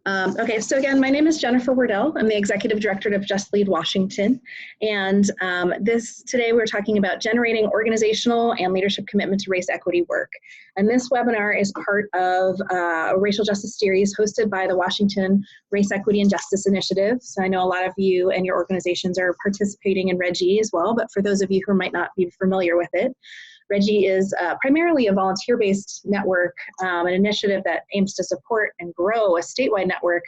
Okay, so again, my name is Jennifer Wardell. I'm the Executive Director of Just Lead Washington. And today we're talking about generating organizational and leadership commitment to race equity work. And this webinar is part of a racial justice series hosted by the Washington Race Equity and Justice Initiative. So I know a lot of you and your organizations are participating in REGI as well, but for those of you who might not be familiar with it, REGI is primarily a volunteer-based network, an initiative that aims to support and grow a statewide network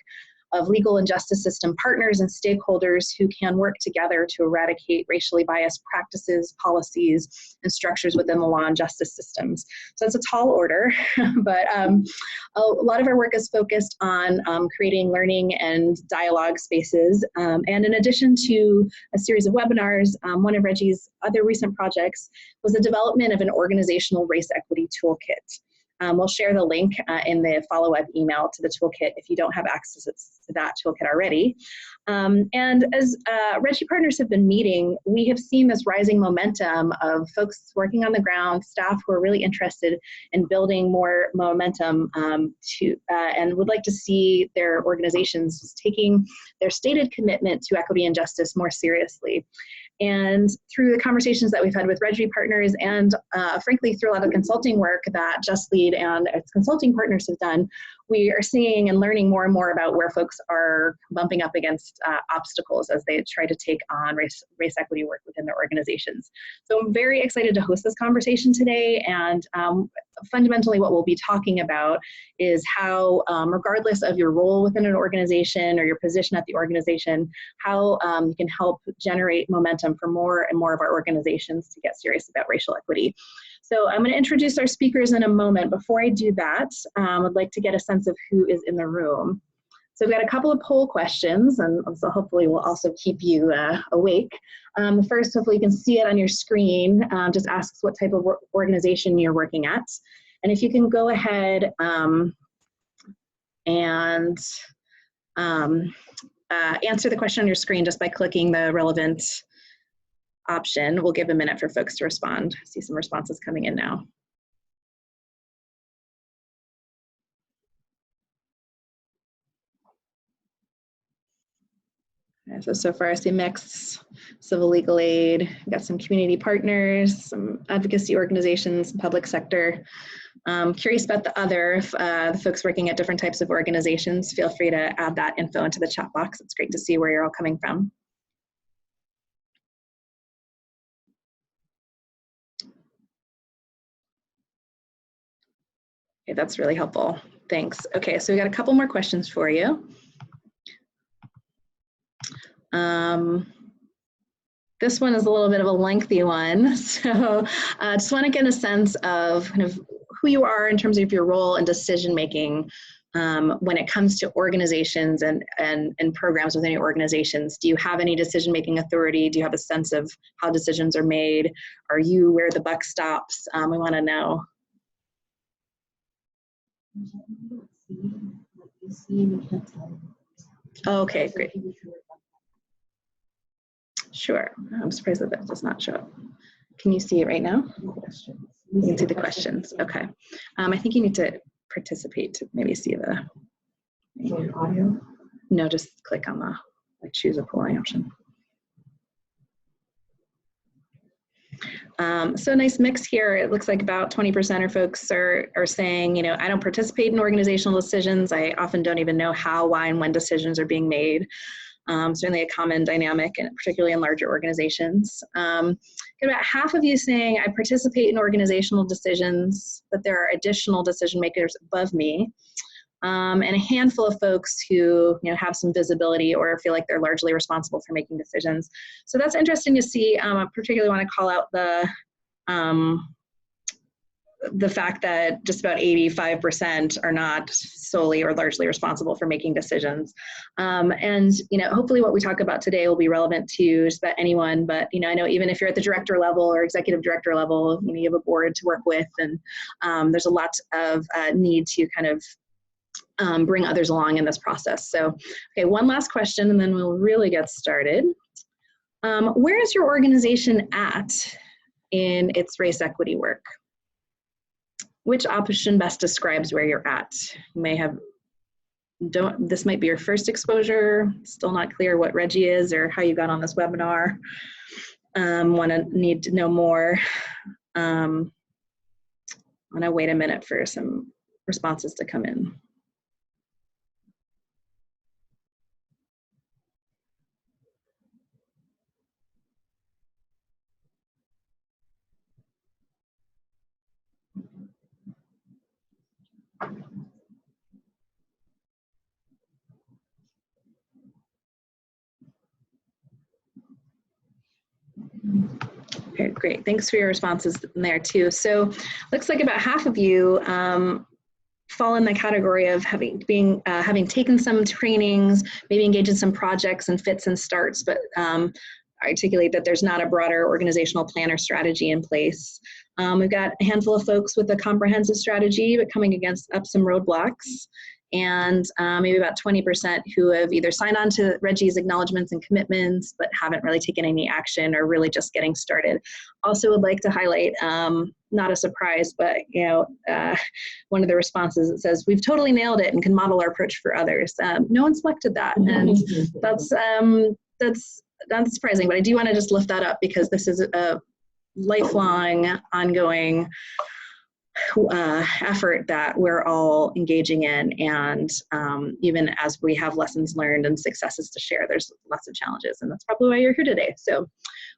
of legal and justice system partners and stakeholders who can work together to eradicate racially biased practices, policies, and structures within the law and justice systems. So it's a tall order, but a lot of our work is focused on creating learning and dialogue spaces. And in addition to a series of webinars, one of REGI's other recent projects was the development of an organizational race equity toolkit. We'll share the link in the follow-up email to the toolkit if you don't have access to that toolkit already. And as REGI partners have been meeting, we have seen this rising momentum of folks working on the ground, staff who are really interested in building more momentum and would like to see their organizations taking their stated commitment to equity and justice more seriously. And through the conversations that we've had with REGI partners and frankly through a lot of consulting work that Just Lead and its consulting partners have done, we are seeing and learning more and more about where folks are bumping up against obstacles as they try to take on race equity work within their organizations. So I'm very excited to host this conversation today, and fundamentally what we'll be talking about is how, regardless of your role within an organization or your position at the organization, how you can help generate momentum for more and more of our organizations to get serious about racial equity. So I'm going to introduce our speakers in a moment. Before I do that, I'd like to get a sense of who is in the room. So we've got a couple of poll questions, and so hopefully we'll also keep you awake. First, hopefully you can see it on your screen. Just asks what type of organization you're working at. And if you can go ahead and answer the question on your screen just by clicking the relevant option. We'll give a minute for folks to respond. I see some responses coming in now. So far I see mixed civil legal aid, we've got some community partners, some advocacy organizations, public sector. Curious about the other, the folks working at different types of organizations, feel free to add that info into the chat box. It's great to see where you're all coming from. Okay, that's really helpful. Thanks. Okay, so we got a couple more questions for you. This one is a little bit of a lengthy one, so I just want to get a sense of kind of who you are in terms of your role in decision making when it comes to organizations and programs within your organizations. Do you have any decision making authority? Do you have a sense of how decisions are made? Are you where the buck stops? We want to know. Okay, great. Sure. I'm surprised that that does not show up. Can you see it right now? You can see the questions. Okay. I think you need to participate to maybe see the audio. No, just click on the choose a polling option. So a nice mix here. It looks like about 20% of folks are saying, you know, I don't participate in organizational decisions. I often don't even know how, why, and when decisions are being made. Certainly a common dynamic, and particularly in larger organizations. About half of you saying I participate in organizational decisions, but there are additional decision makers above me. And a handful of folks who have some visibility or feel like they're largely responsible for making decisions. So that's interesting to see. I particularly want to call out the fact that just about 85% are not solely or largely responsible for making decisions. And hopefully what we talk about today will be relevant to just about anyone, but I know even if you're at the director level or executive director level, you have a board to work with, and there's a lot of need to kind of bring others along in this process. So, okay, one last question and then we'll really get started. Where is your organization at in its race equity work? Which option best describes where you're at? You may have this might be your first exposure, still not clear what Reggie is or how you got on this webinar, need to know more, I'm gonna wait a minute for some responses to come in. Okay, great. Thanks for your responses in there too. So looks like about half of you fall in the category of having taken some trainings, maybe engaged in some projects and fits and starts, but articulate that there's not a broader organizational plan or strategy in place. We've got a handful of folks with a comprehensive strategy, but coming up some roadblocks. And maybe about 20% who have either signed on to Reggie's acknowledgements and commitments, but haven't really taken any action or really just getting started. Also would like to highlight, not a surprise, but one of the responses, it says, we've totally nailed it and can model our approach for others. No one selected that, and that's not surprising, but I do want to just lift that up because this is a lifelong, ongoing effort that we're all engaging in, and even as we have lessons learned and successes to share, there's lots of challenges, and that's probably why you're here today. So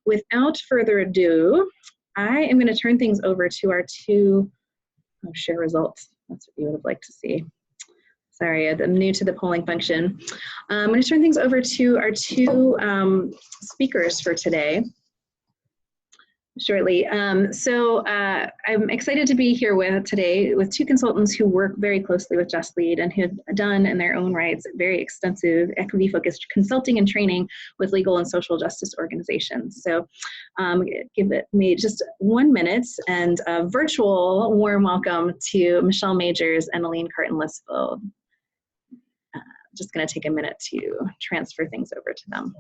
without further ado, I am going to turn things over to our two share results. That's what you would have liked to see. Sorry, I'm new to the polling function. I'm going to turn things over to our two speakers for today. Shortly. I'm excited to be here today with two consultants who work very closely with Just Lead and who have done in their own rights very extensive equity-focused consulting and training with legal and social justice organizations. So give me just 1 minute and a virtual warm welcome to Michelle Majors and Aline Carton-Lisfield. Just going to take a minute to transfer things over to them.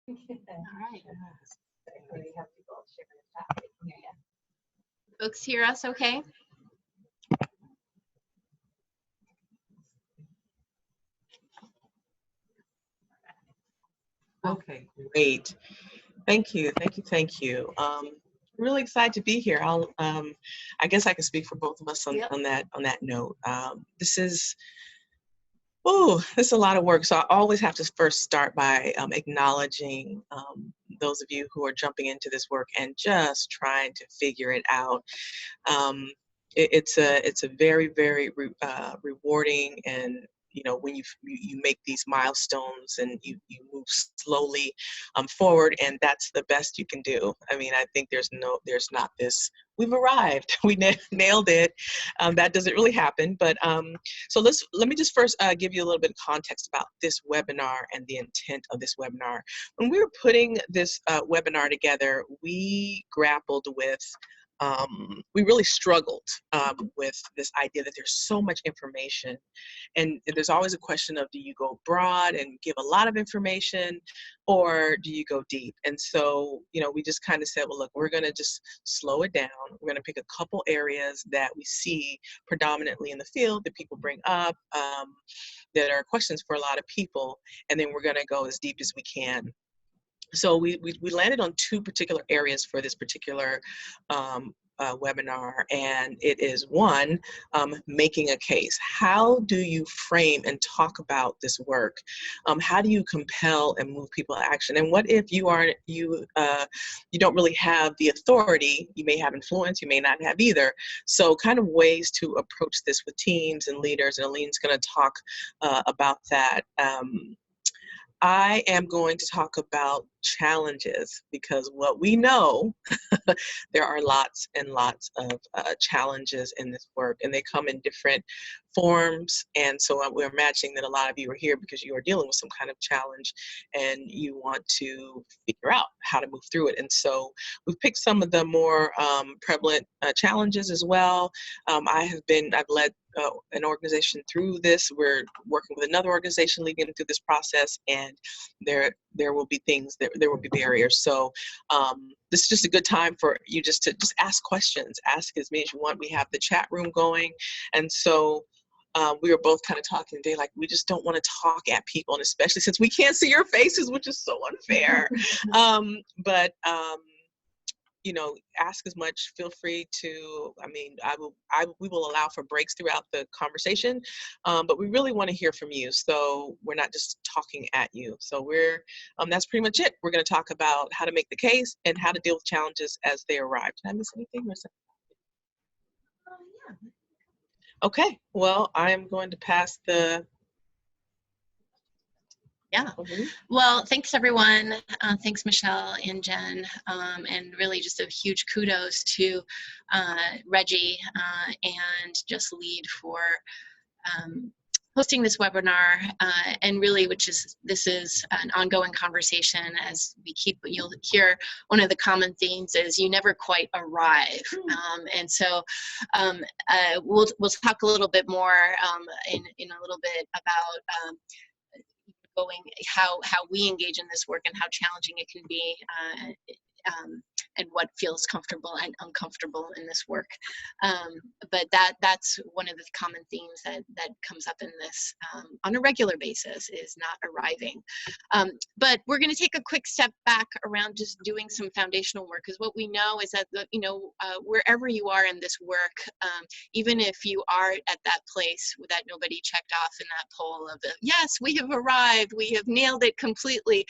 All right. Folks hear us okay? Okay, great. Thank you. Really excited to be here. I guess I can speak for both of us on that note. This is a lot of work. So I always have to first start by acknowledging those of you who are jumping into this work and just trying to figure it out. It's a very, very rewarding, and when you make these milestones and you move slowly forward, and that's the best you can do. I mean, I think there's not this, we've arrived, we nailed it. That doesn't really happen. But so let me just first give you a little bit of context about this webinar and the intent of this webinar. When we were putting this webinar together, we grappled with we really struggled with this idea that there's so much information, and there's always a question of, do you go broad and give a lot of information, or do you go deep? And so we just kind of said, well, look, we're going to just slow it down. We're going to pick a couple areas that we see predominantly in the field that people bring up, that are questions for a lot of people, and then we're going to go as deep as we can. So we landed on two particular areas for this particular webinar, and it is one, making a case. How do you frame and talk about this work? How do you compel and move people to action? And what if you don't really have the authority? You may have influence, you may not have either. So kind of ways to approach this with teams and leaders, and Aline's going to talk about that. I am going to talk about challenges, because what we know, there are lots and lots of challenges in this work, and they come in different forms. And so we're imagining that a lot of you are here because you are dealing with some kind of challenge and you want to figure out how to move through it. And so we've picked some of the more prevalent challenges as well. I've led an organization through this. We're working with another organization leading them through this process, and there will be things, there will be barriers. So this is just a good time for you to ask questions, ask as many as you want. We have the chat room going, and so we were both kind of talking today, like we just don't want to talk at people, and especially since we can't see your faces, which is so unfair. You know, ask as much, feel free to, we will allow for breaks throughout the conversation, but we really want to hear from you. So we're not just talking at you. So that's pretty much it. We're going to talk about how to make the case and how to deal with challenges as they arrive. Did I miss anything? Yeah. Okay, well, I am going to pass the. Yeah. Well, thanks everyone. Thanks Michelle and Jen, and really just a huge kudos to Reggie and Just Lead for hosting this webinar, and really, this is an ongoing conversation as you'll hear one of the common themes is you never quite arrive. And so we'll talk a little bit more in a little bit about how we engage in this work and how challenging it can be, and what feels comfortable and uncomfortable in this work. But that's one of the common themes that comes up in this on a regular basis, is not arriving. But we're going to take a quick step back around just doing some foundational work, because what we know is that wherever you are in this work, even if you are at that place that nobody checked off in that poll of yes, we have arrived, we have nailed it completely.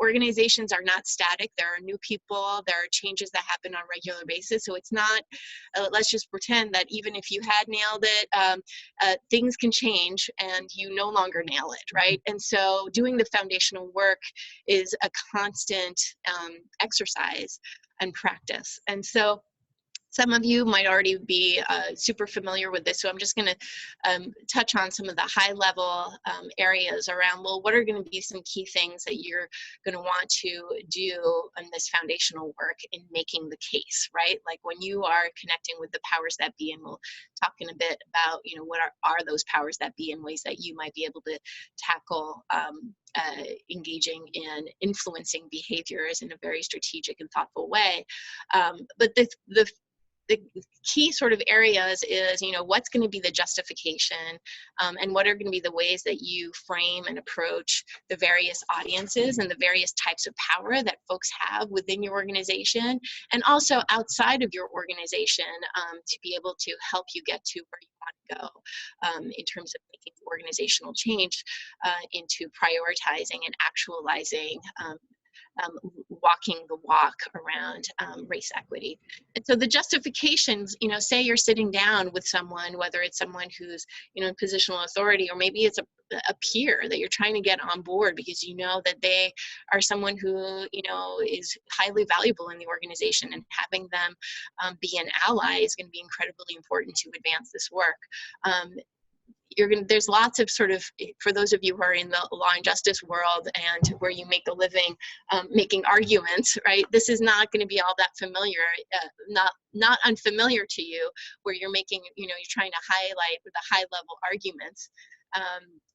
Organizations are not static. There are new people, there are changes that happen on a regular basis. So it's not, let's just pretend that even if you had nailed it, things can change and you no longer nail it, right? And so doing the foundational work is a constant exercise and practice. And so some of you might already be super familiar with this, so I'm just going to touch on some of the high-level areas around, well, what are going to be some key things that you're going to want to do in this foundational work in making the case, right? Like when you are connecting with the powers that be, and we'll talk in a bit about, what are those powers that be and ways that you might be able to tackle engaging in influencing behaviors in a very strategic and thoughtful way. But the key sort of areas is, what's going to be the justification, and what are going to be the ways that you frame and approach the various audiences and the various types of power that folks have within your organization, and also outside of your organization, to be able to help you get to where you want to go in terms of making organizational change into prioritizing and actualizing walking the walk around race equity. And so the justifications, say you're sitting down with someone, whether it's someone who's, in positional authority, or maybe it's a peer that you're trying to get on board because you know that they are someone who, is highly valuable in the organization, and having them be an ally is going to be incredibly important to advance this work. There's lots of sort of, for those of you who are in the law and justice world and where you make a living making arguments, right? This is not going to be all that familiar, not unfamiliar to you, where you're making, you're trying to highlight the high level arguments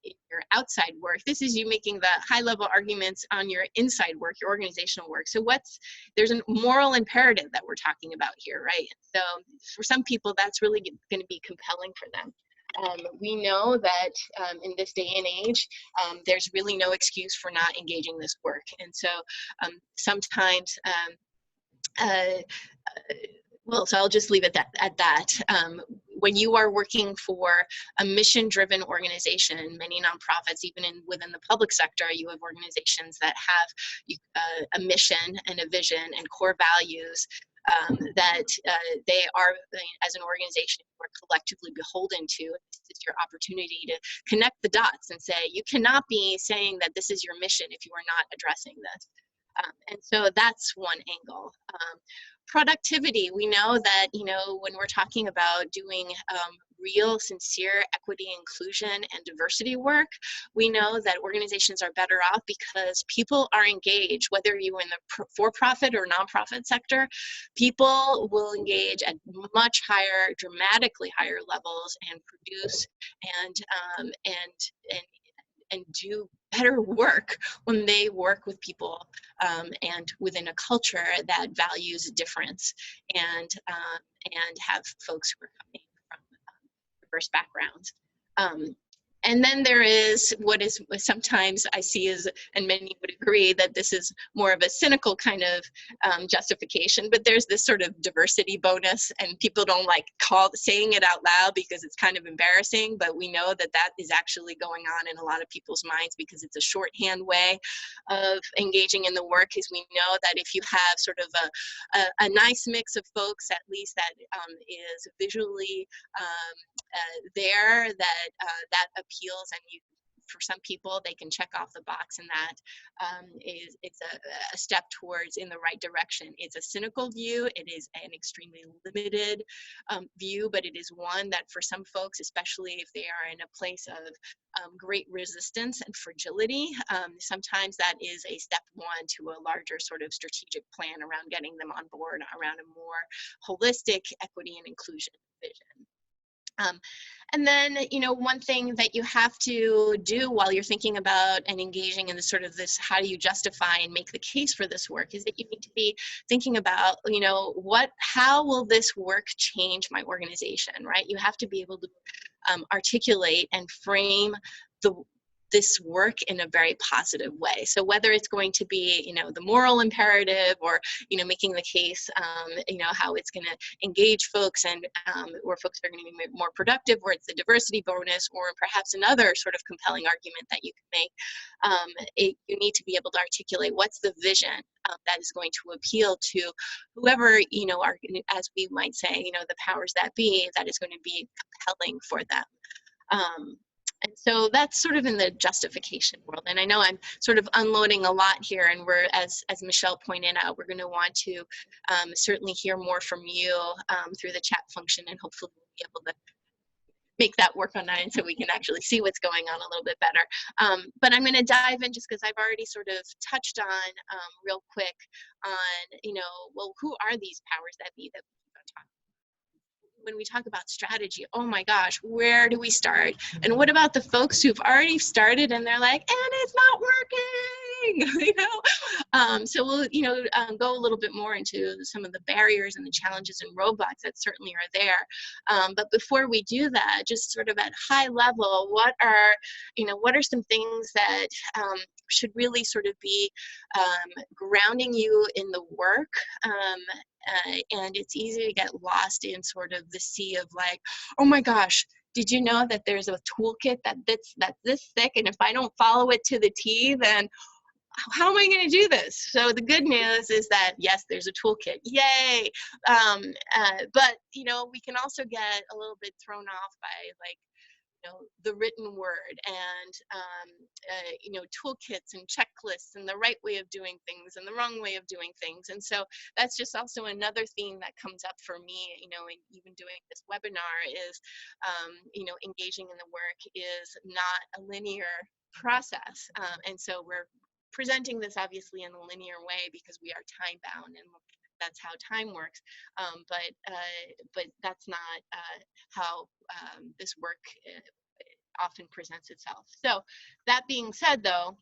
in your outside work. This is you making the high level arguments on your inside work, your organizational work. So there's a moral imperative that we're talking about here, right? So for some people, that's really going to be compelling for them. We know that in this day and age, there's really no excuse for not engaging this work. And so sometimes well, so I'll just leave it at that. When you are working for a mission-driven organization, many nonprofits, even within the public sector, you have organizations that have a mission and a vision and core values that they are, as an organization, are collectively beholden to. This is your opportunity to connect the dots and say, you cannot be saying that this is your mission if you are not addressing this. And so that's one angle. Productivity, we know that, when we're talking about doing real, sincere equity, inclusion, and diversity work, we know that organizations are better off because people are engaged, whether you're in the for-profit or nonprofit sector. People will engage at much higher, dramatically higher levels and produce and do better work when they work with people and within a culture that values difference and have folks who are coming from diverse backgrounds. And then there is what is sometimes I see as, and many would agree that this is more of a cynical kind of justification, but there's this sort of diversity bonus, and people don't like saying it out loud because it's kind of embarrassing, but we know that that is actually going on in a lot of people's minds because it's a shorthand way of engaging in the work. Is we know that if you have sort of a nice mix of folks, at least that is visually there, that appeals, and for some people they can check off the box, and that it's a step towards in the right direction. It's a cynical view, it is an extremely limited view, but it is one that for some folks, especially if they are in a place of great resistance and fragility, sometimes that is a step one to a larger sort of strategic plan around getting them on board around a more holistic equity and inclusion vision. And then, one thing that you have to do while you're thinking about and engaging in this how do you justify and make the case for this work is that you need to be thinking about, how will this work change my organization, right? You have to be able to articulate and frame this work in a very positive way. So whether it's going to be, the moral imperative or, making the case, how it's going to engage folks and where folks are going to be more productive, or it's the diversity bonus, or perhaps another sort of compelling argument that you can make, you need to be able to articulate what's the vision that is going to appeal to whoever, are, as we might say, the powers that be, that is going to be compelling for them. And so that's sort of in the justification world. And I know I'm sort of unloading a lot here, and we're, as Michelle pointed out, we're going to want to certainly hear more from you through the chat function, and hopefully we'll be able to make that work on that, and so we can actually see what's going on a little bit better. But I'm going to dive in just because I've already sort of touched on real quick on, well, who are these powers that be that we keep on talking about? When we talk about strategy, oh my gosh, where do we start? And what about the folks who've already started and they're like, and it's not working, So we'll, go a little bit more into some of the barriers and the challenges and roadblocks that certainly are there. But before we do that, just sort of at high level, what are some things that should really sort of be grounding you in the work? And it's easy to get lost in sort of the sea of like, oh my gosh, did you know that there's a toolkit that's this thick, and if I don't follow it to the T, then how am I going to do this? So the good news is that yes, there's a toolkit, yay. But we can also get a little bit thrown off by like, the written word and, toolkits and checklists and the right way of doing things and the wrong way of doing things. And so that's just also another theme that comes up for me, in even doing this webinar is, engaging in the work is not a linear process. And so we're presenting this obviously in a linear way because we are time bound, and that's how time works, but that's not how this work often presents itself. So that being said, though,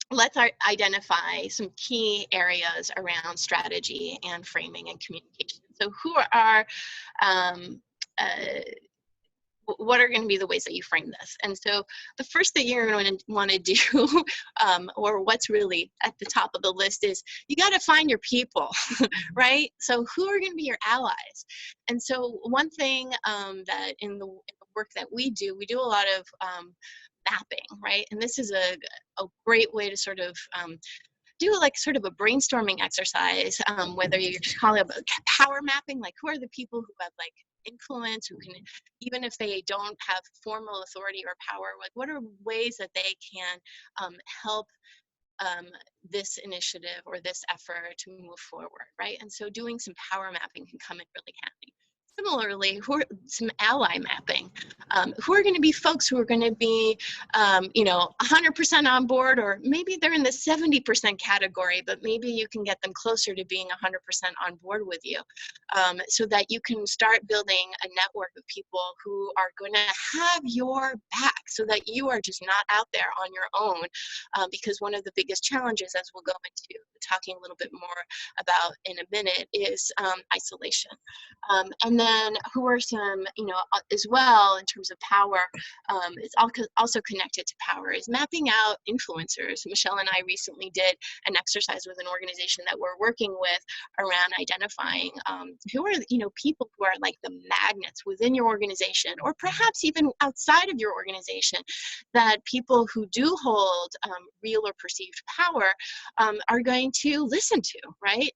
let's identify some key areas around strategy and framing and communication. So who are what are going to be the ways that you frame this? And so the first thing you're going to want to do, or what's really at the top of the list, is you got to find your people, right? So who are going to be your allies? And so one thing that in the work that we do a lot of mapping, right? And this is a great way to sort of do like sort of a brainstorming exercise, whether you're just calling it power mapping, like who are the people who have like influence, who can, even if they don't have formal authority or power, like what are ways that they can help this initiative or this effort to move forward, right? And so doing some power mapping can come in really handy. Similarly, some ally mapping. Who are going to be folks who are going to be, 100% on board, or maybe they're in the 70% category, but maybe you can get them closer to being 100% on board with you, so that you can start building a network of people who are going to have your back, so that you are just not out there on your own, because one of the biggest challenges, as we'll go into talking a little bit more about in a minute, is isolation. And then who are some, as well in terms of power, it's also connected to power, is mapping out influencers. Michelle and I recently did an exercise with an organization that we're working with around identifying who are, people who are like the magnets within your organization, or perhaps even outside of your organization, that people who do hold real or perceived power are going to listen to, right?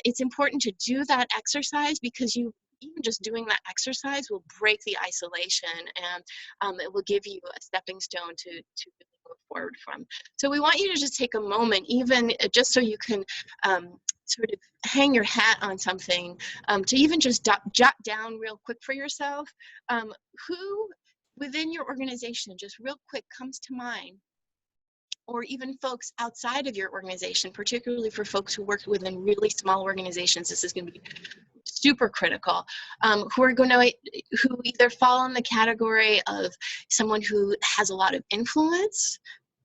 It's important to do that exercise, because even just doing that exercise will break the isolation, and it will give you a stepping stone to really move forward from. So we want you to just take a moment, even just so you can sort of hang your hat on something, to even just jot down real quick for yourself, who within your organization, just real quick, comes to mind, or even folks outside of your organization, particularly for folks who work within really small organizations. This is going to be super critical, who either fall in the category of someone who has a lot of influence,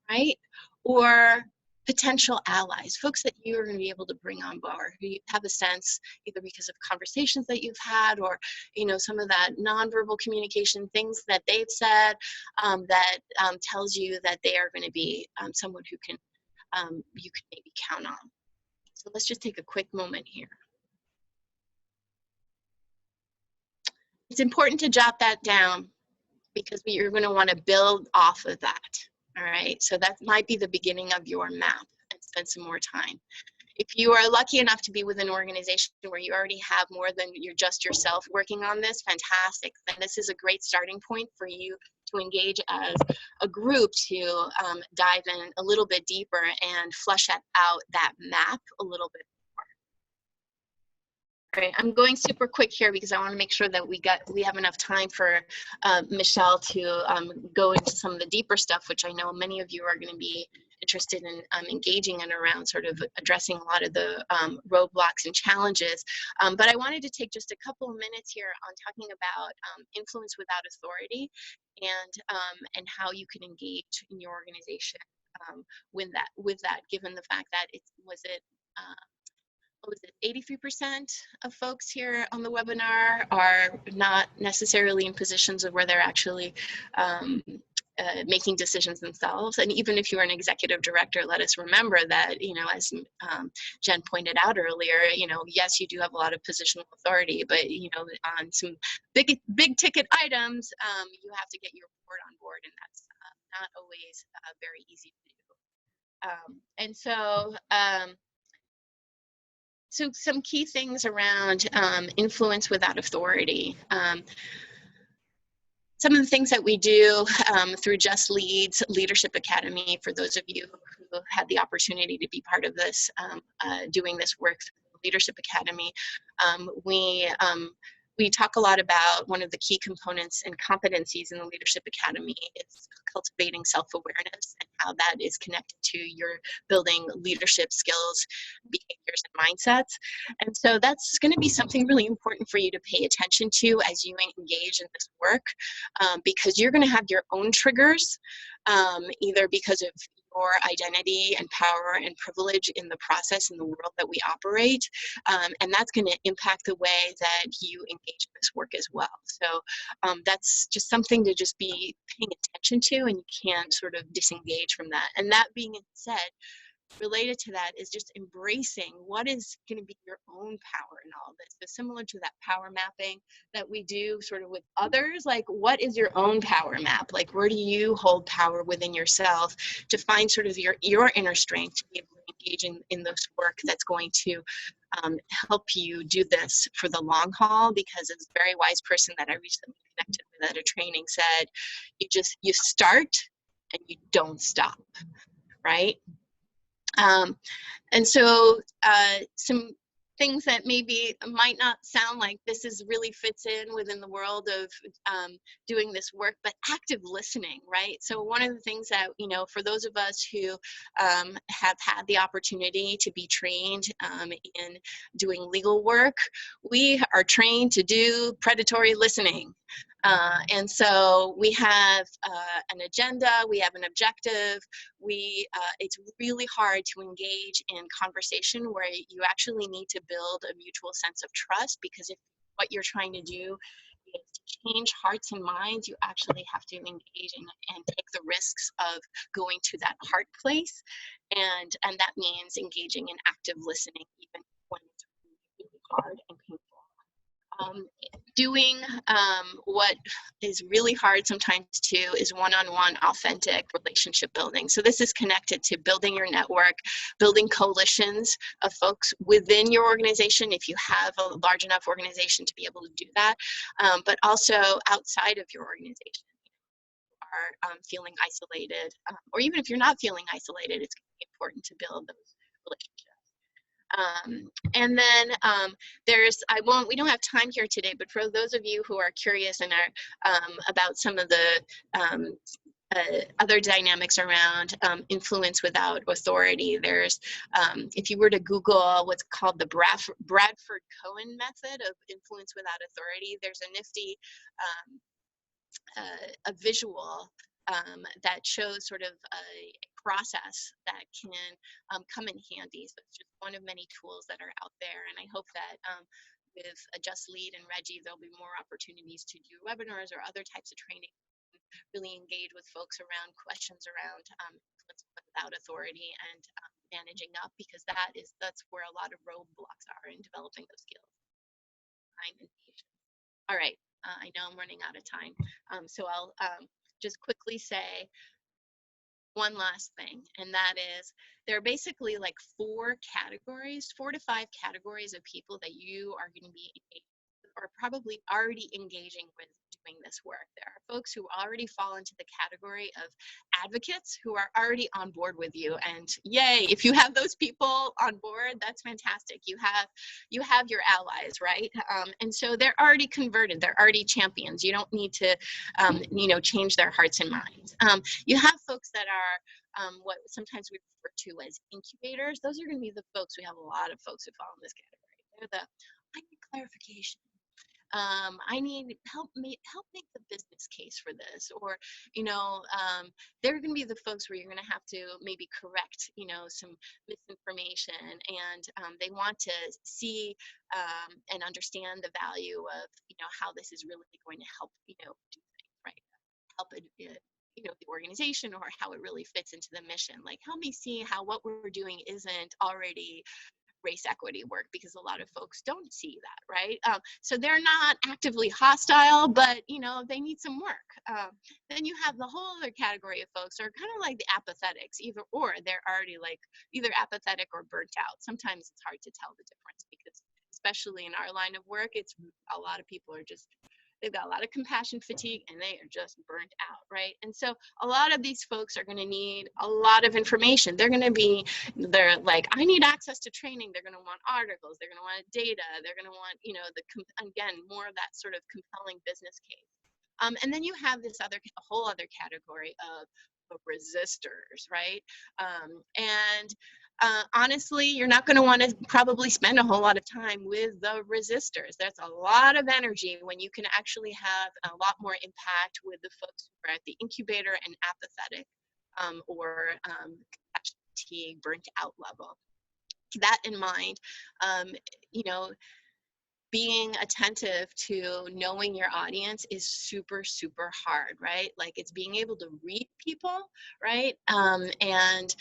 right, or potential allies, folks that you are going to be able to bring on board, who you have a sense, either because of conversations that you've had, or some of that nonverbal communication, things that they've said, that tells you that they are going to be someone who can you can maybe count on. So let's just take a quick moment here. It's important to jot that down, because you're going to want to build off of that. All right, so that might be the beginning of your map, and spend some more time. If you are lucky enough to be with an organization where you already have more than just yourself working on this, fantastic. Then this is a great starting point for you to engage as a group to dive in a little bit deeper and flush out that map a little bit. All right, I'm going super quick here because I want to make sure that we have enough time for Michelle to go into some of the deeper stuff, which I know many of you are going to be interested in engaging in around sort of addressing a lot of the roadblocks and challenges. But I wanted to take just a couple of minutes here on talking about influence without authority, and how you can engage in your organization with that, given the fact that what was it, 83% of folks here on the webinar are not necessarily in positions of where they're actually making decisions themselves. And even if you're an executive director, let us remember that, as Jen pointed out earlier, yes, you do have a lot of positional authority, but, on some big ticket items, you have to get your board on board, and that's not always very easy to do. And so, so some key things around influence without authority. Some of the things that we do through Just Lead's Leadership Academy, for those of you who had the opportunity to be part of this, doing this work through the Leadership Academy, we talk a lot about one of the key components and competencies in the Leadership Academy is cultivating self-awareness, and how that is connected to your building leadership skills, behaviors, and mindsets. And so that's going to be something really important for you to pay attention to as you engage in this work, because you're going to have your own triggers, either because of your identity and power and privilege in the process, in the world that we operate, and that's going to impact the way that you engage in this work as well. So that's just something to just be paying attention to, and you can't sort of disengage from that. And that being said, related to that is just embracing what is going to be your own power in all of this. So similar to that power mapping that we do sort of with others, like what is your own power map? Like where do you hold power within yourself to find sort of your inner strength to be able to engage in this work that's going to help you do this for the long haul? Because it's a very wise person that I recently connected with at a training said, you start and you don't stop, right? And so some things that maybe might not sound like this is really fits in within the world of doing this work, but active listening, right? So one of the things that, you know, for those of us who have had the opportunity to be trained in doing legal work, we are trained to do predatory listening. And so we have an agenda, we have an objective, it's really hard to engage in conversation where you actually need to build a mutual sense of trust, because if what you're trying to do is to change hearts and minds, you actually have to engage and take the risks of going to that heart place. And that means engaging in active listening, even when it's really hard and painful. Doing what is really hard sometimes too is one-on-one authentic relationship building. So this is connected to building your network, building coalitions of folks within your organization if you have a large enough organization to be able to do that, but also outside of your organization. Are feeling isolated, or even if you're not feeling isolated, it's important to build those relationships. And then we don't have time here today, but for those of you who are curious and are about some of the other dynamics around influence without authority, there's, if you were to Google what's called the Bradford-Cohen method of influence without authority, there's a nifty a visual that shows sort of a process that can come in handy. So it's just one of many tools that are out there. And I hope that with Just Lead and Reggie, there'll be more opportunities to do webinars or other types of training, really engage with folks around questions around influence without authority and managing up, because that's where a lot of roadblocks are in developing those skills. Time and patience. All right. I know I'm running out of time, so I'll just quickly say one last thing, and that is there are basically like 4 to 5 categories of people that you are going to be engaged with, or probably already engaging with doing this work. There are folks who already fall into the category of advocates who are already on board with you, and yay, if you have those people on board, that's fantastic. You have your allies, right? And so they're already converted, they're already champions. You don't need to change their hearts and minds. You have folks that are what sometimes we refer to as incubators. Those are going to be the folks, we have a lot of folks who fall in this category. They're I need clarification. I need help make the business case for this, or they're going to be the folks where you're going to have to maybe correct some misinformation, and they want to see and understand the value of how this is really going to help do things, right? Help it the organization, or how it really fits into the mission. Like, help me see how what we're doing isn't already race equity work, because a lot of folks don't see that, right? So they're not actively hostile, but they need some work. Then you have the whole other category of folks who are kind of like the apathetics, or they're already like either apathetic or burnt out. Sometimes it's hard to tell the difference, because especially in our line of work, it's a lot of people are just, they've got a lot of compassion fatigue and they are just burnt out, right? And so a lot of these folks are going to need a lot of information. They're like, I need access to training. They're going to want articles. They're going to want data. They're going to want, again, more of that sort of compelling business case. And then you have a whole other category of resistors, right? Honestly, you're not going to want to probably spend a whole lot of time with the resistors. There's a lot of energy when you can actually have a lot more impact with the folks who are at the incubator and apathetic or fatigue, burnt out level. Keep that in mind. being attentive to knowing your audience is super, super hard, right? Like it's being able to read people, right? And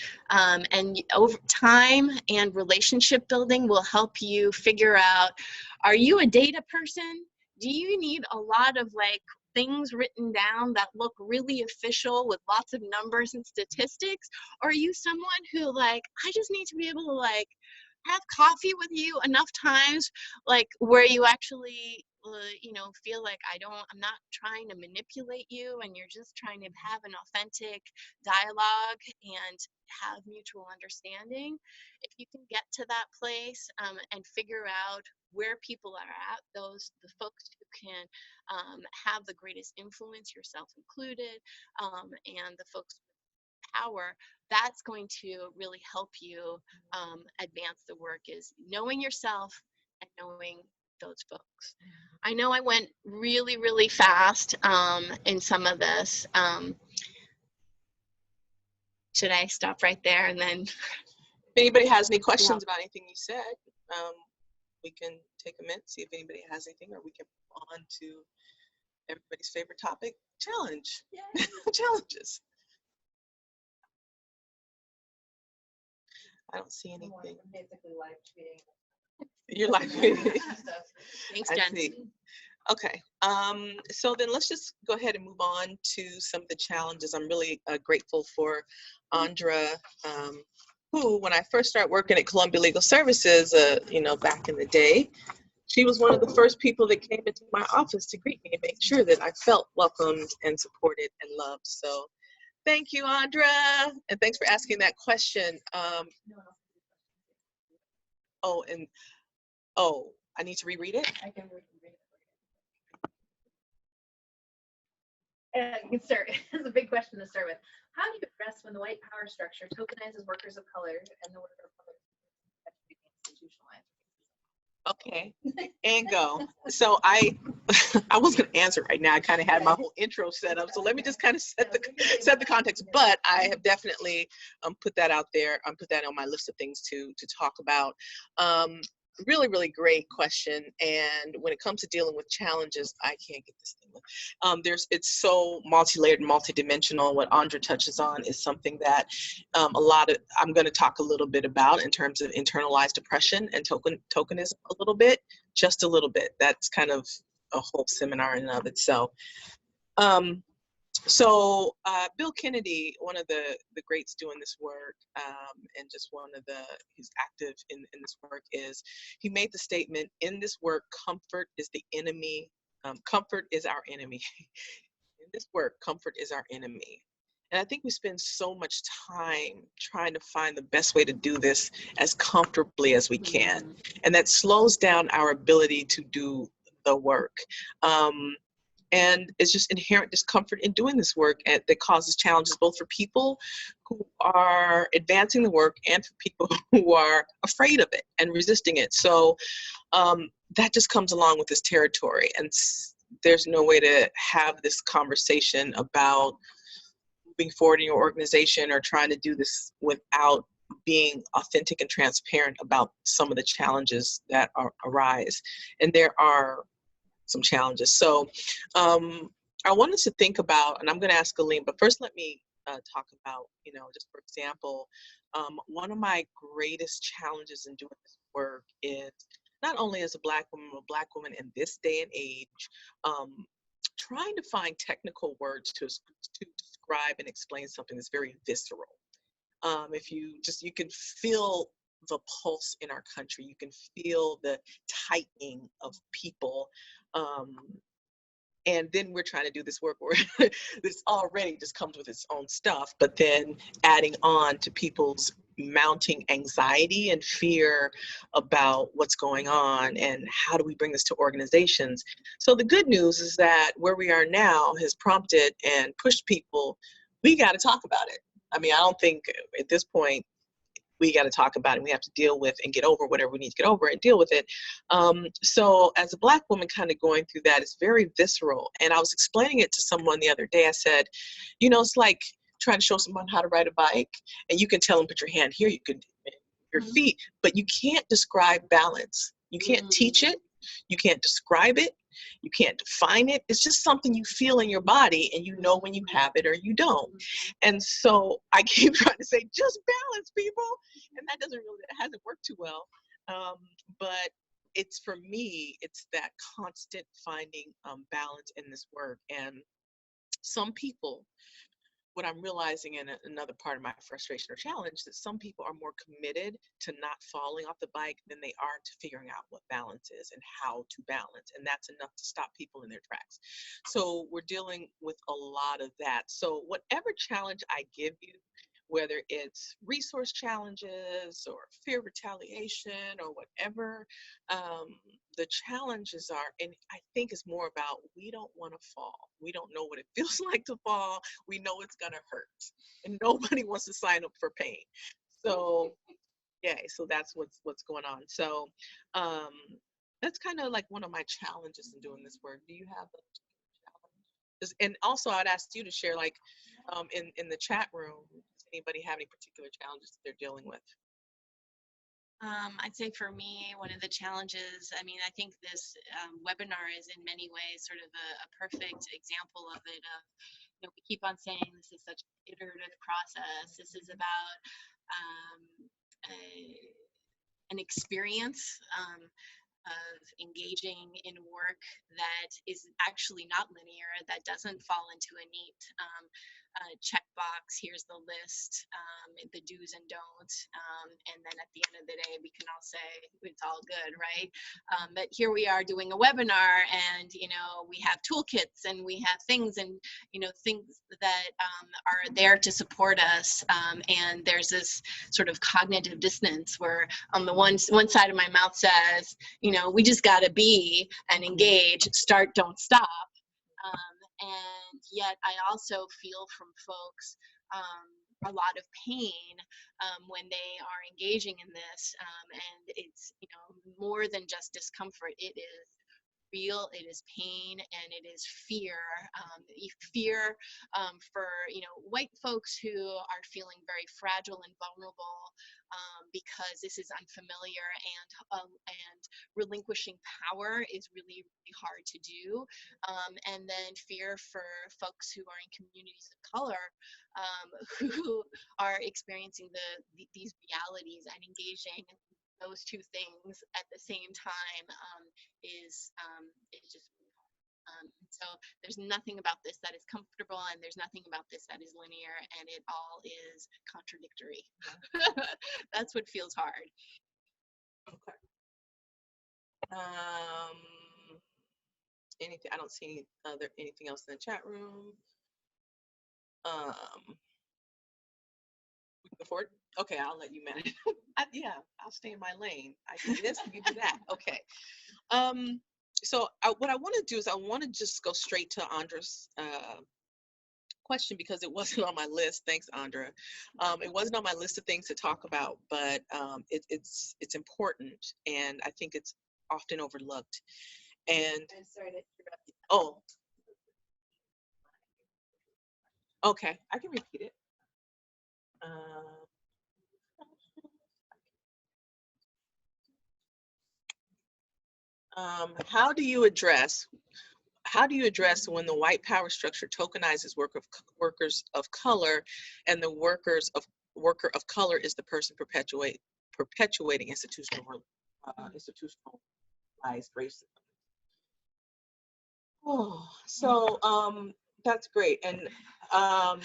over time and relationship building will help you figure out, are you a data person? Do you need a lot of like things written down that look really official with lots of numbers and statistics? Or are you someone who like, I just need to be able to like have coffee with you enough times, like where you actually you know, feel like I'm not trying to manipulate you, and you're just trying to have an authentic dialogue and have mutual understanding. If you can get to that place and figure out where people are at, the folks who can have the greatest influence, yourself included, and the folks power, that's going to really help you advance the work, is knowing yourself and knowing those folks. I know I went really, really fast in some of this. Should I stop right there and then? If anybody has any questions about anything you said, we can take a minute, see if anybody has anything, or we can move on to everybody's favorite topic, challenge. Challenges. I don't see anything. I'm basically live tweeting. You're live tweeting. Thanks, I Jen. see. Okay, so then let's just go ahead and move on to some of the challenges. I'm really grateful for Andra, who, when I first started working at Columbia Legal Services, you know, back in the day, she was one of the first people that came into my office to greet me and make sure that I felt welcomed and supported and loved. So thank you, Andra, and thanks for asking that question. I need to reread it? I can read it. You can start. It's a big question to start with. How do you address when the white power structure tokenizes workers of color and the worker of color institutionalized? Okay, and go. So I was going to answer right now. I kind of had my whole intro set up. So let me just kind of set the context. But I have definitely put that out there. Put that on my list of things to talk about. Really, really great question. And when it comes to dealing with challenges, I can't get this thing. It's so multi-layered and multi-dimensional. What Andra touches on is something that I'm going to talk a little bit about in terms of internalized oppression and tokenism a little bit, just a little bit. That's kind of a whole seminar in and of itself. So Bill Kennedy, one of the greats doing this work, and just one of who's active in this work, he made the statement, in this work, comfort is the enemy. Comfort is our enemy. In this work, comfort is our enemy. And I think we spend so much time trying to find the best way to do this as comfortably as we can. And that slows down our ability to do the work. And it's just inherent discomfort in doing this work, and that causes challenges both for people who are advancing the work and for people who are afraid of it and resisting it. So that just comes along with this territory. And there's no way to have this conversation about moving forward in your organization or trying to do this without being authentic and transparent about some of the challenges that arise. And there are some challenges. So I want us to think about, and I'm going to ask Aline, but first let me talk about, just for example, one of my greatest challenges in doing this work is not only as a Black woman in this day and age, trying to find technical words to describe and explain something that's very visceral. If you can feel the pulse in our country, you can feel the tightening of people. And then we're trying to do this work where this already just comes with its own stuff, but then adding on to people's mounting anxiety and fear about what's going on and how do we bring this to organizations. So the good news is that where we are now has prompted and pushed people, we got to talk about it. I mean, I don't think at this point we got to talk about it. We have to deal with and get over whatever we need to get over and deal with it. So as a Black woman kind of going through that, it's very visceral. And I was explaining it to someone the other day. I said, it's like trying to show someone how to ride a bike, and you can tell them, put your hand here, you can your feet, but you can't describe balance. You can't teach it. You can't describe it. You can't define it. It's just something you feel in your body, and you know when you have it or you don't. And so I keep trying to say, just balance, people. And that hasn't worked too well. But it's, for me, it's that constant finding balance in this work. And some people, what I'm realizing in another part of my frustration or challenge, that some people are more committed to not falling off the bike than they are to figuring out what balance is and how to balance. And that's enough to stop people in their tracks. So we're dealing with a lot of that. So whatever challenge I give you, whether it's resource challenges or fear of retaliation or whatever the challenges are, and I think it's more about, we don't want to fall. We don't know what it feels like to fall. We know it's gonna hurt, and nobody wants to sign up for pain. So yeah, so that's what's going on. So that's kind of like one of my challenges in doing this work. Do you have a challenge? And also, I'd ask you to share, like, in the chat room, does anybody have any particular challenges that they're dealing with? I'd say for me, one of the challenges, I mean, I think this webinar is in many ways sort of a perfect example of it. We keep on saying this is such an iterative process. This is about an experience of engaging in work that is actually not linear, that doesn't fall into a neat checkbox. Here's the list, the do's and don'ts, and then at the end of the day, we can all say it's all good, right? But here we are doing a webinar, and we have toolkits and we have things, and things that are there to support us. And there's this sort of cognitive dissonance where on the one side of my mouth says, we just got to be and engage, start, don't stop. And yet I also feel from folks a lot of pain when they are engaging in this. And it's, more than just discomfort. It is real, it is pain, and it is fear. Fear for white folks who are feeling very fragile and vulnerable because this is unfamiliar, and relinquishing power is really, really hard to do. And then fear for folks who are in communities of color who are experiencing these realities, and engaging those two things at the same time is just really hard. So there's nothing about this that is comfortable, and there's nothing about this that is linear, and it all is contradictory. That's what feels hard. Okay. Anything? I don't see anything else in the chat room. We can go forward. Okay, I'll let you manage. Yeah, I'll stay in my lane. I do this, you do that. Okay. So what I want to do is I want to just go straight to Andra's question, because it wasn't on my list. Thanks, Andra. It wasn't on my list of things to talk about, but it's important, and I think it's often overlooked. And I'm sorry to interrupt you. Oh, okay, I can repeat it. How do you address when the white power structure tokenizes workers of color, and the worker of color is the person perpetuating institutionalized racism? Oh, so that's great, and I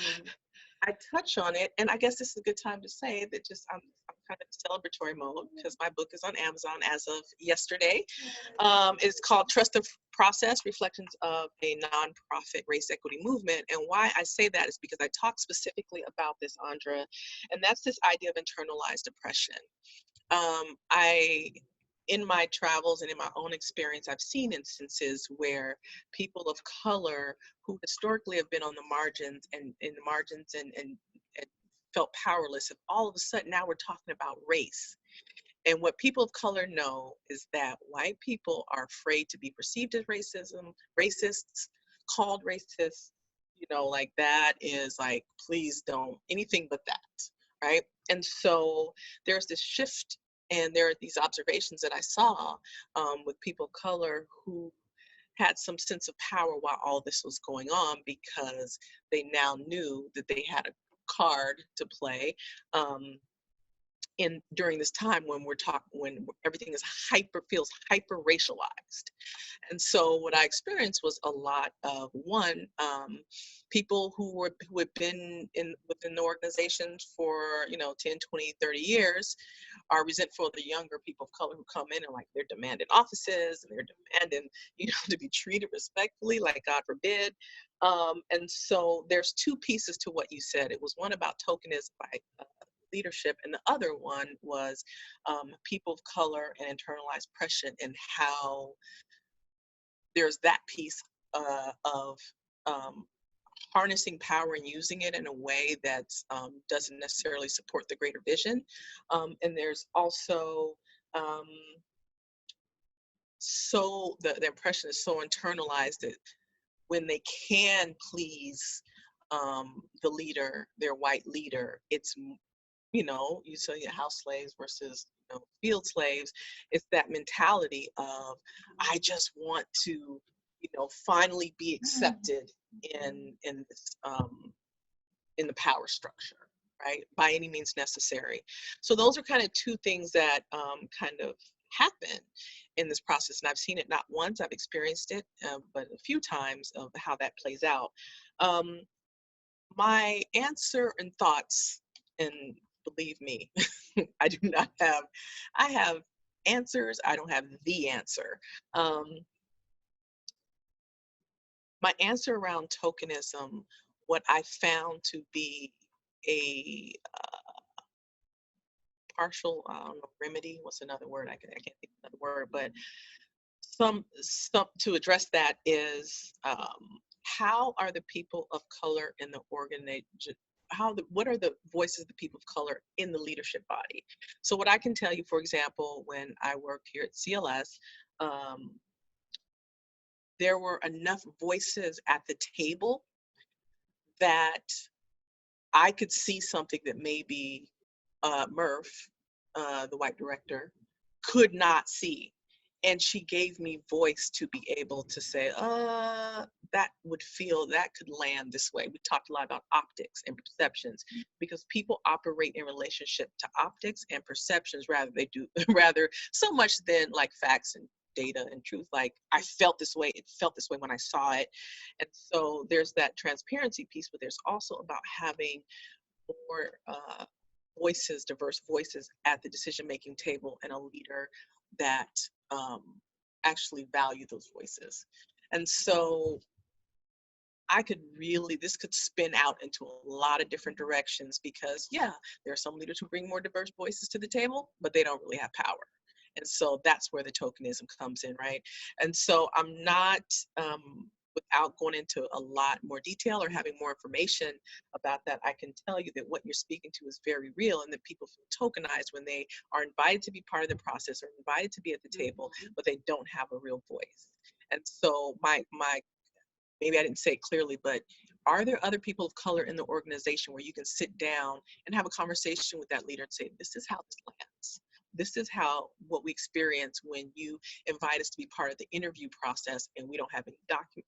touch on it, and I guess this is a good time to say that I'm kind of celebratory mode, because my book is on Amazon as of yesterday. It's called Trust the Process, Reflections of a Nonprofit Race Equity Movement. And why I say that is because I talk specifically about this, Andra, and that's this idea of internalized oppression. In my travels and in my own experience, I've seen instances where people of color who historically have been on the margins and felt powerless, and all of a sudden now we're talking about race. And what people of color know is that white people are afraid to be perceived as racists, called racist, like that is like, please don't, anything but that, right? And so there's this shift And there are these observations that I saw with people of color who had some sense of power while all this was going on, because they now knew that they had a card to play in during this time when when everything is feels hyper racialized. And so what I experienced was a lot of people who had been within the organization for 10, 20, 30 years are resentful of the younger people of color who come in, and like they're demanding offices, and they're demanding to be treated respectfully, like God forbid. And so there's two pieces to what you said. It was one about tokenism by leadership, and the other one was people of color and internalized oppression, and how there's that piece of harnessing power and using it in a way that doesn't necessarily support the greater vision. And there's also so the impression is so internalized that when they can please the leader, their white leader, it's you say house slaves versus field slaves. It's that mentality of I just want to finally be accepted in this in the power structure, right, by any means necessary. So those are kind of two things that kind of happen in this process, and I've seen it not once, I've experienced it, but a few times of how that plays out. My answer and thoughts, and believe me, I have answers, I don't have the answer. My answer around tokenism, what I found to be a partial, I don't know, remedy, what's another word? I can't think of another word, but some to address that is how are the people of color in the organization, what are the voices of the people of color in the leadership body? So what I can tell you, for example, when I worked here at CLS, there were enough voices at the table that I could see something that maybe Murph, the white director, could not see. And she gave me voice to be able to say, that could land this way. We talked a lot about optics and perceptions, because people operate in relationship to optics and perceptions rather so much than like facts and data and truth. Like I felt this way, it felt this way when I saw it. And so there's that transparency piece, but there's also about having more diverse voices at the decision-making table, and a leader that actually value those voices. And so this could spin out into a lot of different directions, because there are some leaders who bring more diverse voices to the table, but they don't really have power. And so that's where the tokenism comes in, right? And so I'm not, without going into a lot more detail or having more information about that, I can tell you that what you're speaking to is very real, and that people feel tokenized when they are invited to be part of the process or invited to be at the table, but they don't have a real voice. And so maybe I didn't say it clearly, but are there other people of color in the organization where you can sit down and have a conversation with that leader and say, this is how this lands. This is what we experience when you invite us to be part of the interview process, and we don't have any document,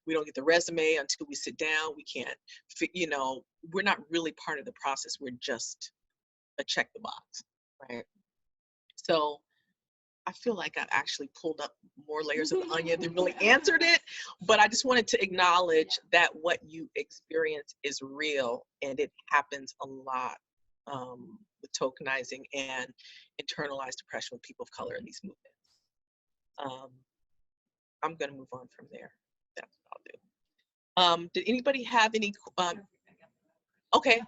we don't get the resume until we sit down. We can't, we're not really part of the process. We're just a check the box, right? So I feel like I've actually pulled up more layers of the onion than really answered it, but I just wanted to acknowledge that what you experience is real, and it happens a lot with tokenizing and internalized oppression with people of color in these movements. I'm going to move on from there. That's what I'll do. Did anybody have any? Okay.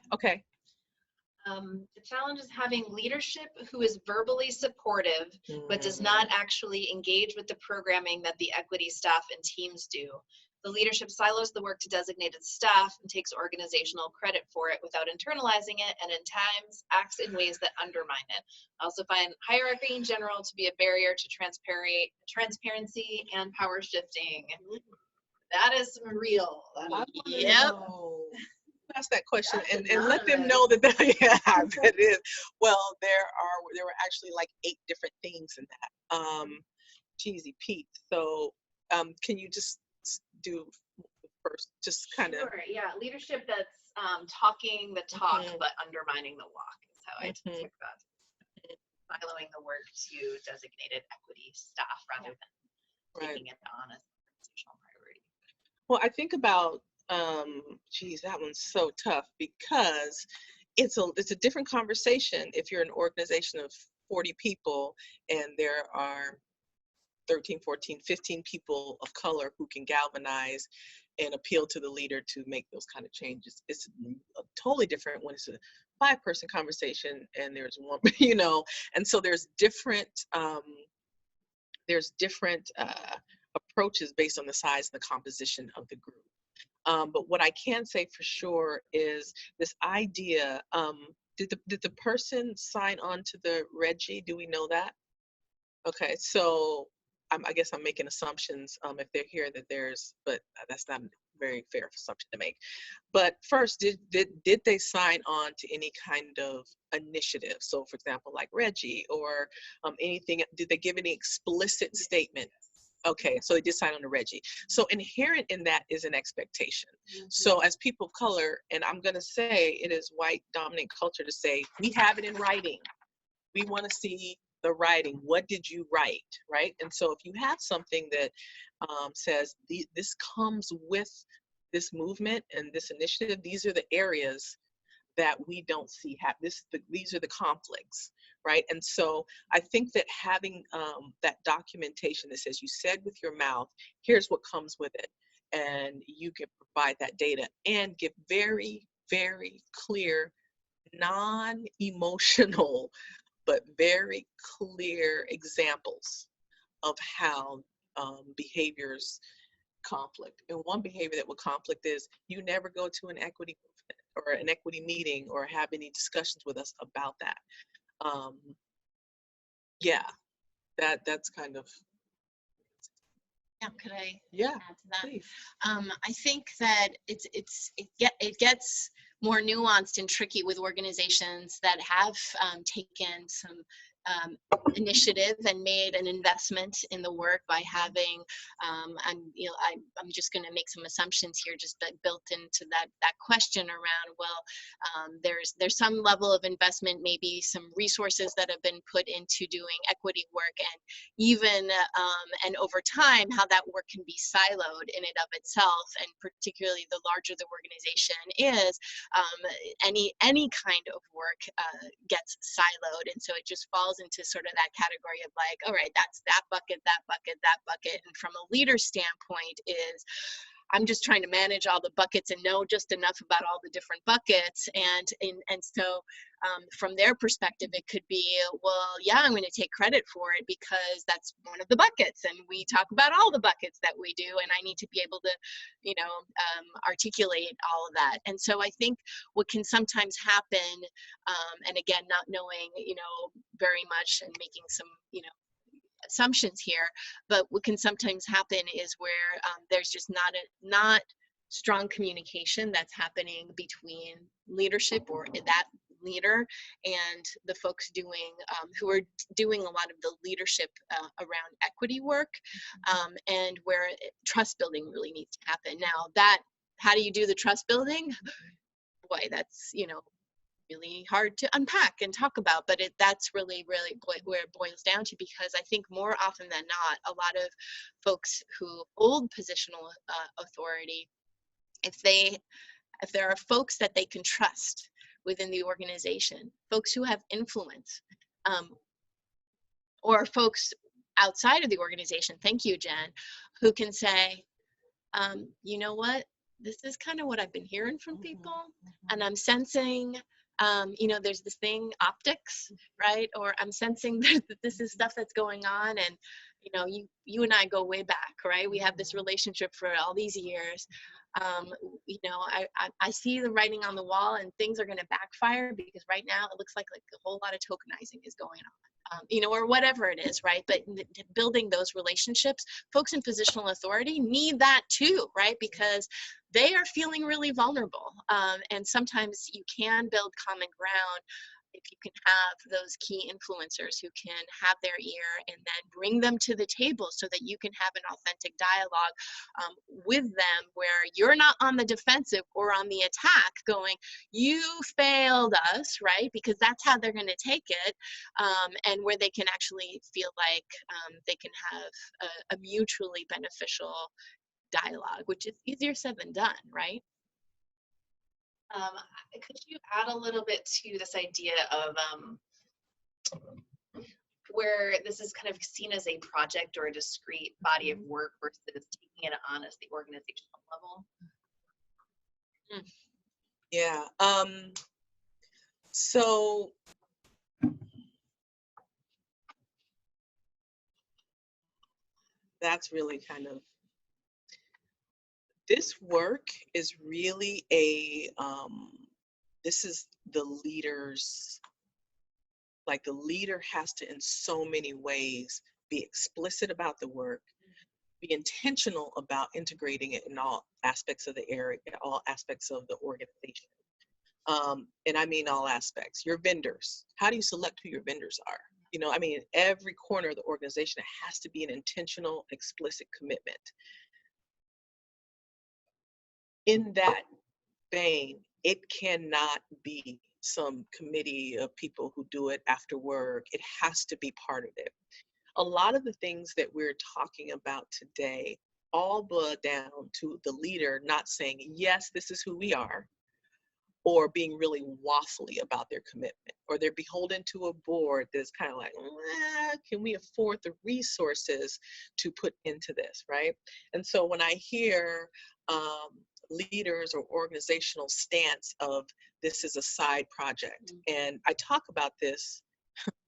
The challenge is having leadership who is verbally supportive, but does not actually engage with the programming that the equity staff and teams do. The leadership silos the work to designated staff and takes organizational credit for it without internalizing it, and in times acts in ways that undermine it. I also find hierarchy in general to be a barrier to transparency and power shifting. That is some real. Yep. ask that question That's and let them know that, yeah, I bet it is. Well, there were actually like 8 different themes in that. Cheesy Pete. So can you just do first, just kind of. Sure, yeah. Leadership that's talking the talk but undermining the walk is how I took that. Siloing the work to designated equity staff rather than taking it on as an organizational priority. Well, I think about, geez, that one's so tough because it's a different conversation if you're an organization of 40 people and there are 13, 14, 15 people of color who can galvanize and appeal to the leader to make those kind of changes. It's totally different when it's a 5-person conversation and there's one, you know, and so there's different approaches based on the size and the composition of the group. But what I can say for sure is this idea, did the person sign on to the Reggie? Do we know that? Okay, so I guess I'm making assumptions if they're here that there's, but that's not a very fair assumption to make. But first, did they sign on to any kind of initiative? So for example, like Reggie or anything, did they give any explicit statement? Okay, so they did sign on to Reggie. So inherent in that is an expectation. So as people of color, and I'm gonna say it is white dominant culture to say, we have it in writing. We wanna see the writing. What did you write, right? And so if you have something that says this comes with this movement and this initiative, these are the areas that we don't see these are the conflicts, right? And so I think that having that documentation that says you said with your mouth, here's what comes with it, and you can provide that data and give very, very clear, non-emotional, but very clear examples of how behaviors conflict. And one behavior that will conflict is you never go to an equity movement or an equity meeting or have any discussions with us about that. Yeah, that's kind of. Yeah, could I Yeah, add to that? please. I think that it gets more nuanced and tricky with organizations that have taken some initiative and made an investment in the work by having I'm just going to make some assumptions here just built into that question around, well, there's some level of investment, maybe some resources that have been put into doing equity work, and even and over time how that work can be siloed in and of itself, and particularly the larger the organization is, any kind of work gets siloed, and so it just falls into sort of that category of like, all right, that's that bucket, that bucket, that bucket. And from a leader standpoint is, I'm just trying to manage all the buckets and know just enough about all the different buckets. And so from their perspective, it could be, well, yeah, I'm going to take credit for it because that's one of the buckets. And we talk about all the buckets that we do. And I need to be able to, articulate all of that. And so I think what can sometimes happen, and again, not knowing, very much and making some, assumptions here, but what can sometimes happen is where there's just not strong communication that's happening between leadership or that leader and the folks doing who are doing a lot of the leadership around equity work, and where trust building really needs to happen. Now, how do you do the trust building? Boy, that's really hard to unpack and talk about, but that's really where it boils down to, because I think more often than not, a lot of folks who hold positional authority, if there are folks that they can trust within the organization, folks who have influence, or folks outside of the organization, thank you, Jen, who can say, you know what, this is kind of what I've been hearing from people, and I'm sensing there's this thing, optics, right? Or I'm sensing that this is stuff that's going on, and you and I go way back, right? We have this relationship for all these years. I see the writing on the wall, and things are going to backfire because right now it looks like a whole lot of tokenizing is going or whatever it is, right? But building those relationships, folks in positional authority need that too, right? Because they are feeling really vulnerable. And sometimes you can build common ground if you can have those key influencers who can have their ear and then bring them to the table so that you can have an authentic dialogue with them where you're not on the defensive or on the attack going, you failed us, right? Because that's how they're going to take it. And where they can actually feel like they can have a mutually beneficial dialogue, which is easier said than done, right? Could you add a little bit to this idea of where this is kind of seen as a project or a discrete body of work versus taking it on as the organizational level? Yeah. So that's really kind of, this work is really this is the leader's, like the leader has to in so many ways be explicit about the work, be intentional about integrating it in all aspects of the area, all aspects of the organization. And I mean all aspects. Your vendors, how do you select who your vendors are? I mean, every corner of the organization, it has to be an intentional, explicit commitment. In that vein, it cannot be some committee of people who do it after work. It has to be part of it. A lot of the things that we're talking about today all boil down to the leader not saying, yes, this is who we are, or being really waffly about their commitment, or they're beholden to a board that's kind of like, can we afford the resources to put into this, right? And so when I hear leaders or organizational stance of this is a side project, and I talk about this,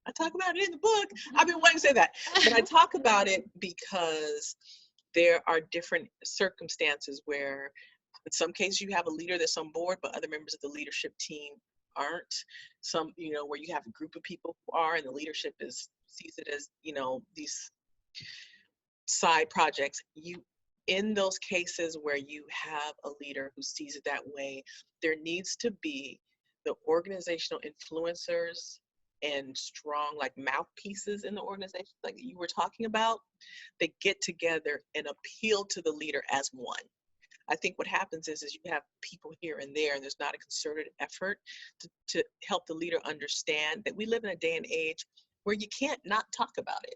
I talk about it in the book. I've been waiting to say that, but I talk about it because there are different circumstances where in some cases you have a leader that's on board, but other members of the leadership team aren't. Some, where you have a group of people who are, and the leadership sees it as, these side projects. In those cases where you have a leader who sees it that way, there needs to be the organizational influencers and strong like mouthpieces in the organization, like you were talking about, that get together and appeal to the leader as one. I think what happens is you have people here and there, and there's not a concerted effort to help the leader understand that we live in a day and age where you can't not talk about it.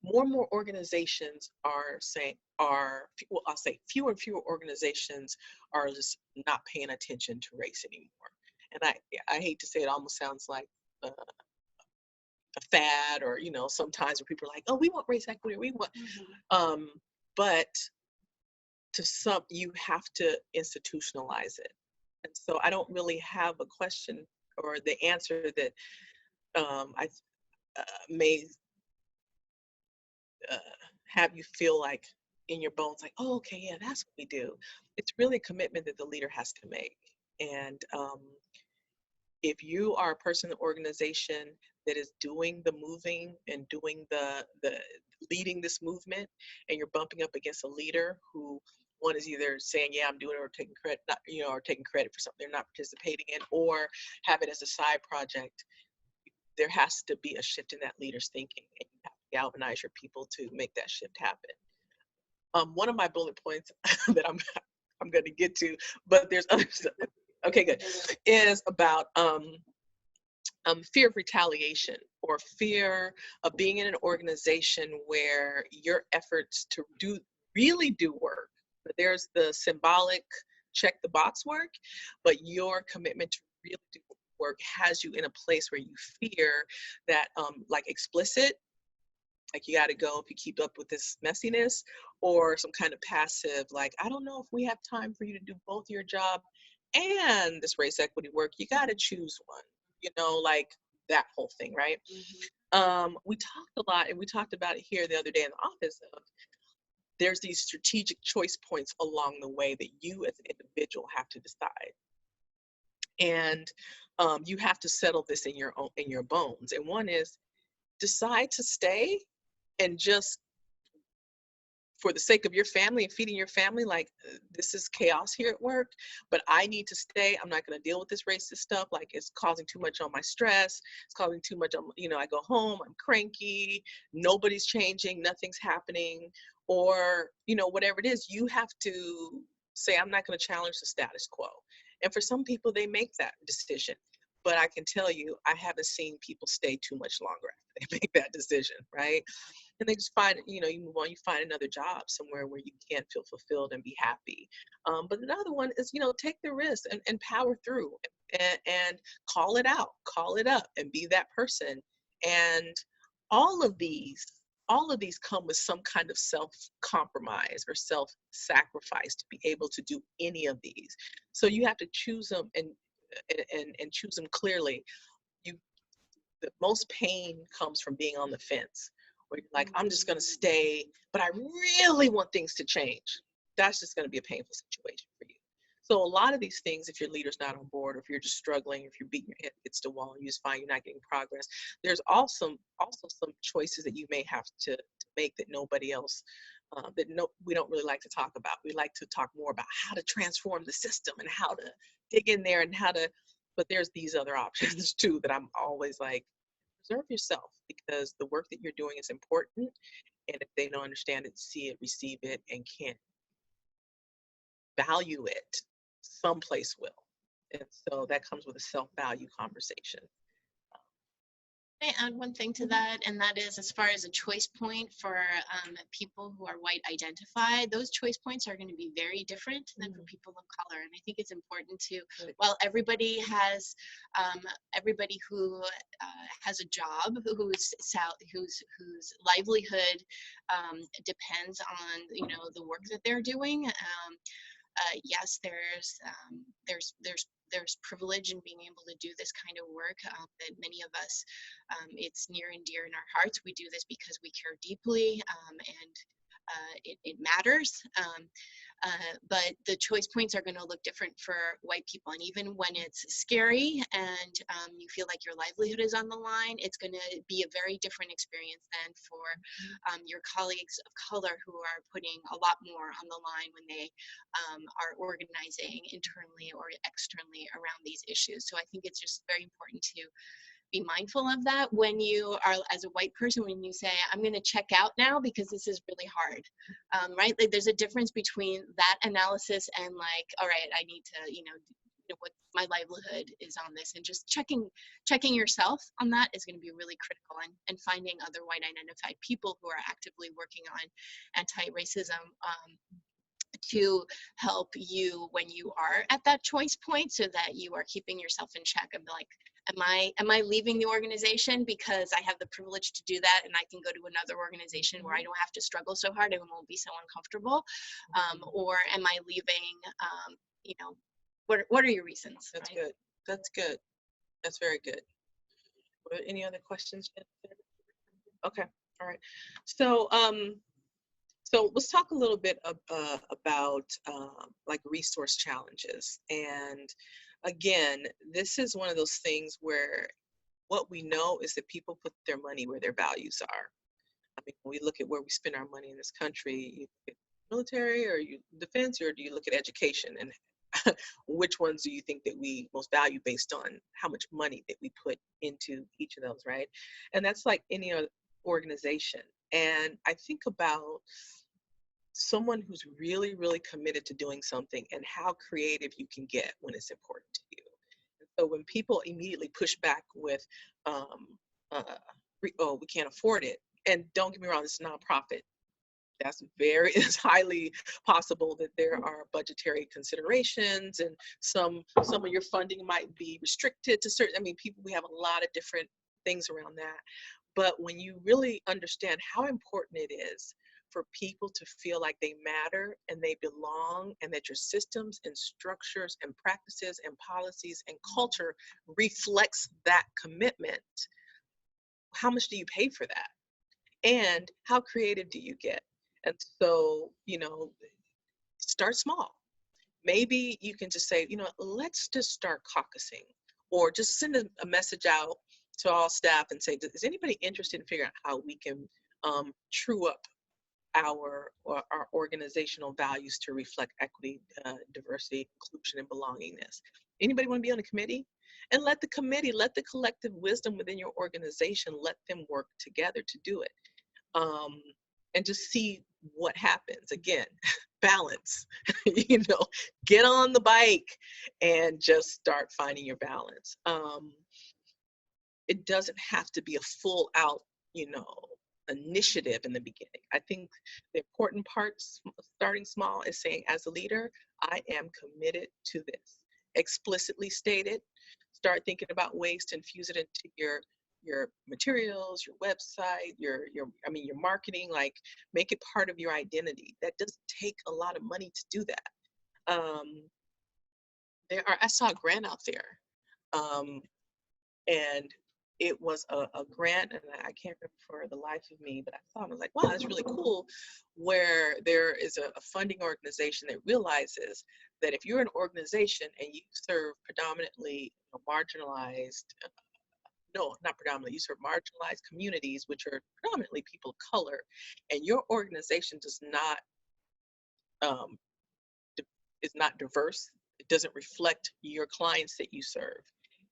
More and more organizations are saying, I'll say fewer and fewer organizations are just not paying attention to race anymore. And I hate to say it, almost sounds like a fad, or, sometimes where people are like, oh, we want race equity, we want, but you have to institutionalize it. And so I don't really have a question or the answer that I may have you feel like in your bones, like, oh, okay, yeah, that's what we do. It's really a commitment that the leader has to make. And if you are a person in the organization that is doing the moving and doing the leading this movement, and you're bumping up against a leader who one is either saying, yeah, I'm doing it, or taking credit, not, or taking credit for something they're not participating in, or have it as a side project, there has to be a shift in that leader's thinking, and you have to galvanize your people to make that shift happen. One of my bullet points that I'm going to get to, but there's other stuff. Okay, good. Is about fear of retaliation, or fear of being in an organization where your efforts to really do work, but there's the symbolic check the box work, but your commitment to really do work has you in a place where you fear that like explicit, like you got to go if you keep up with this messiness, or some kind of passive, like, I don't know if we have time for you to do both your job and this race equity work, you got to choose one, like that whole thing, right? We talked a lot, and we talked about it here the other day in the office, of there's these strategic choice points along the way that you as an individual have to decide. And you have to settle this in your bones. And one is, decide to stay and just for the sake of your family and feeding your family, like this is chaos here at work, but I need to stay. I'm not going to deal with this racist stuff. Like it's causing too much on my stress. It's causing too much on, I go home, I'm cranky, nobody's changing, nothing's happening, or, whatever it is, you have to say, I'm not going to challenge the status quo. And for some people, they make that decision. But I can tell you, I haven't seen people stay too much longer after they make that decision, right? And they just find, you move on, you find another job somewhere where you can feel fulfilled and be happy. But another one is, take the risk and power through and call it out, call it up and be that person. And all of these come with some kind of self-compromise or self-sacrifice to be able to do any of these. So you have to choose them and choose them clearly. The most pain comes from being on the fence, where you're like, I'm just going to stay, but I really want things to change. That's just going to be a painful situation for you. So a lot of these things, if your leader's not on board, or if you're just struggling, if you're beating your head against the wall and you just find you're not getting progress, there's also some choices that you may have to make that nobody else, we don't really like to talk about. We like to talk more about how to transform the system and how to dig in there and but there's these other options too that I'm always like, preserve yourself, because the work that you're doing is important. And if they don't understand it, see it, receive it, and can't value it, someplace will. And so that comes with a self-value conversation. Can I add one thing to that? And that is, as far as a choice point for people who are white identified, those choice points are going to be very different than for people of color. And I think it's important to, while everybody who has a job, whose livelihood depends on, the work that they're doing. Yes, there's privilege in being able to do this kind of work that many of us, it's near and dear in our hearts. We do this because we care deeply and it matters. But the choice points are going to look different for white people. And even when it's scary and you feel like your livelihood is on the line, it's going to be a very different experience than for your colleagues of color who are putting a lot more on the line when they are organizing internally or externally around these issues. So I think it's just very important to be mindful of that when you are, as a white person, when you say, I'm going to check out now because this is really hard, right? Like there's a difference between that analysis and like, all right, I need to, what my livelihood is on this, and just checking yourself on that is going to be really critical, and finding other white identified people who are actively working on anti-racism to help you when you are at that choice point, so that you are keeping yourself in check and be like, am I leaving the organization because I have the privilege to do that and I can go to another organization where I don't have to struggle so hard and won't be so uncomfortable, or am I leaving, what are your reasons? That's right? good. That's good. That's very good. Any other questions? Okay. All right. So let's talk a little bit about like resource challenges. And again, this is one of those things where what we know is that people put their money where their values are. I mean, when we look at where we spend our money in this country, you look at military or you defense, or do you look at education, and which ones do you think that we most value based on how much money that we put into each of those, right? And that's like any other organization. And I think about someone who's really, really committed to doing something and how creative you can get when it's important to you. And so when people immediately push back with, we can't afford it. And don't get me wrong, it's a nonprofit. It's highly possible that there are budgetary considerations, and some of your funding might be restricted to certain, we have a lot of different things around that. But when you really understand how important it is for people to feel like they matter and they belong, and that your systems and structures and practices and policies and culture reflects that commitment, how much do you pay for that? And how creative do you get? And so, start small. Maybe you can just say, let's just start caucusing, or just send a message out to all staff and say, is anybody interested in figuring out how we can true up our organizational values to reflect equity, diversity, inclusion, and belongingness? Anybody want to be on a committee? And let the committee, let the collective wisdom within your organization, let them work together to do it. And just see what happens. Again, balance, get on the bike and just start finding your balance. It doesn't have to be a full out, initiative in the beginning. I think the important parts, starting small, is saying, as a leader, I am committed to this. Explicitly state it. Start thinking about ways to infuse it into your materials, your website, your marketing. Like, make it part of your identity. That doesn't take a lot of money to do that. I saw a grant out there, and it was a grant, and I can't remember for the life of me, but I saw it, I was like, wow, that's really cool, where there is a funding organization that realizes that if you're an organization and you serve predominantly marginalized, no, not predominantly, you serve marginalized communities, which are predominantly people of color, and your organization does not, is not diverse, it doesn't reflect your clients that you serve,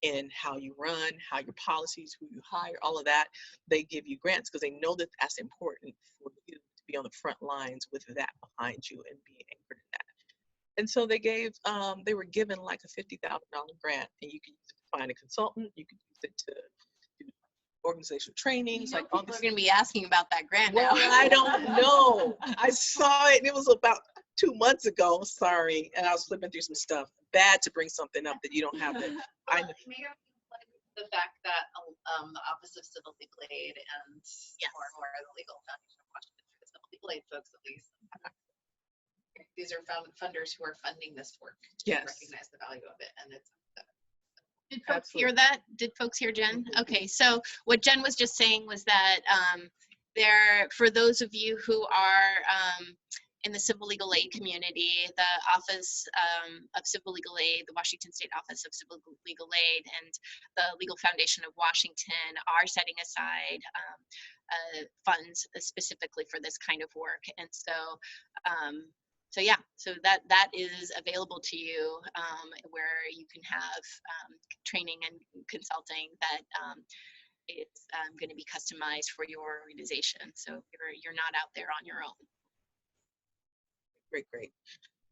in how you run, how your policies, who you hire, all of that, they give you grants because they know that that's important for you to be on the front lines with that behind you and being anchored in that. And so they were given like a $50,000 grant, and you can use it to find a consultant, you can use it to do organizational trainings. Like, people are going to be asking about that grant well, now. I don't know. I saw it, and it was about 2 months ago, sorry, and I was flipping through some stuff. Bad to bring something up that you don't have to. The fact that the Office of Civil Legal Aid and more and more of the Legal Foundation of Washington, the Civil Legal Aid folks at least, these are funders who are funding this work to recognize the value of it, and it's. Did folks hear that? Did folks hear Jen? Okay, so what Jen was just saying was that for those of you who are in the civil legal aid community, the Office of Civil Legal Aid, the Washington State Office of Civil Legal Aid, and the Legal Foundation of Washington are setting aside funds specifically for this kind of work. And so, so that is available to you, where you can have training and consulting that it's going to be customized for your organization. So you're not out there on your own. Great.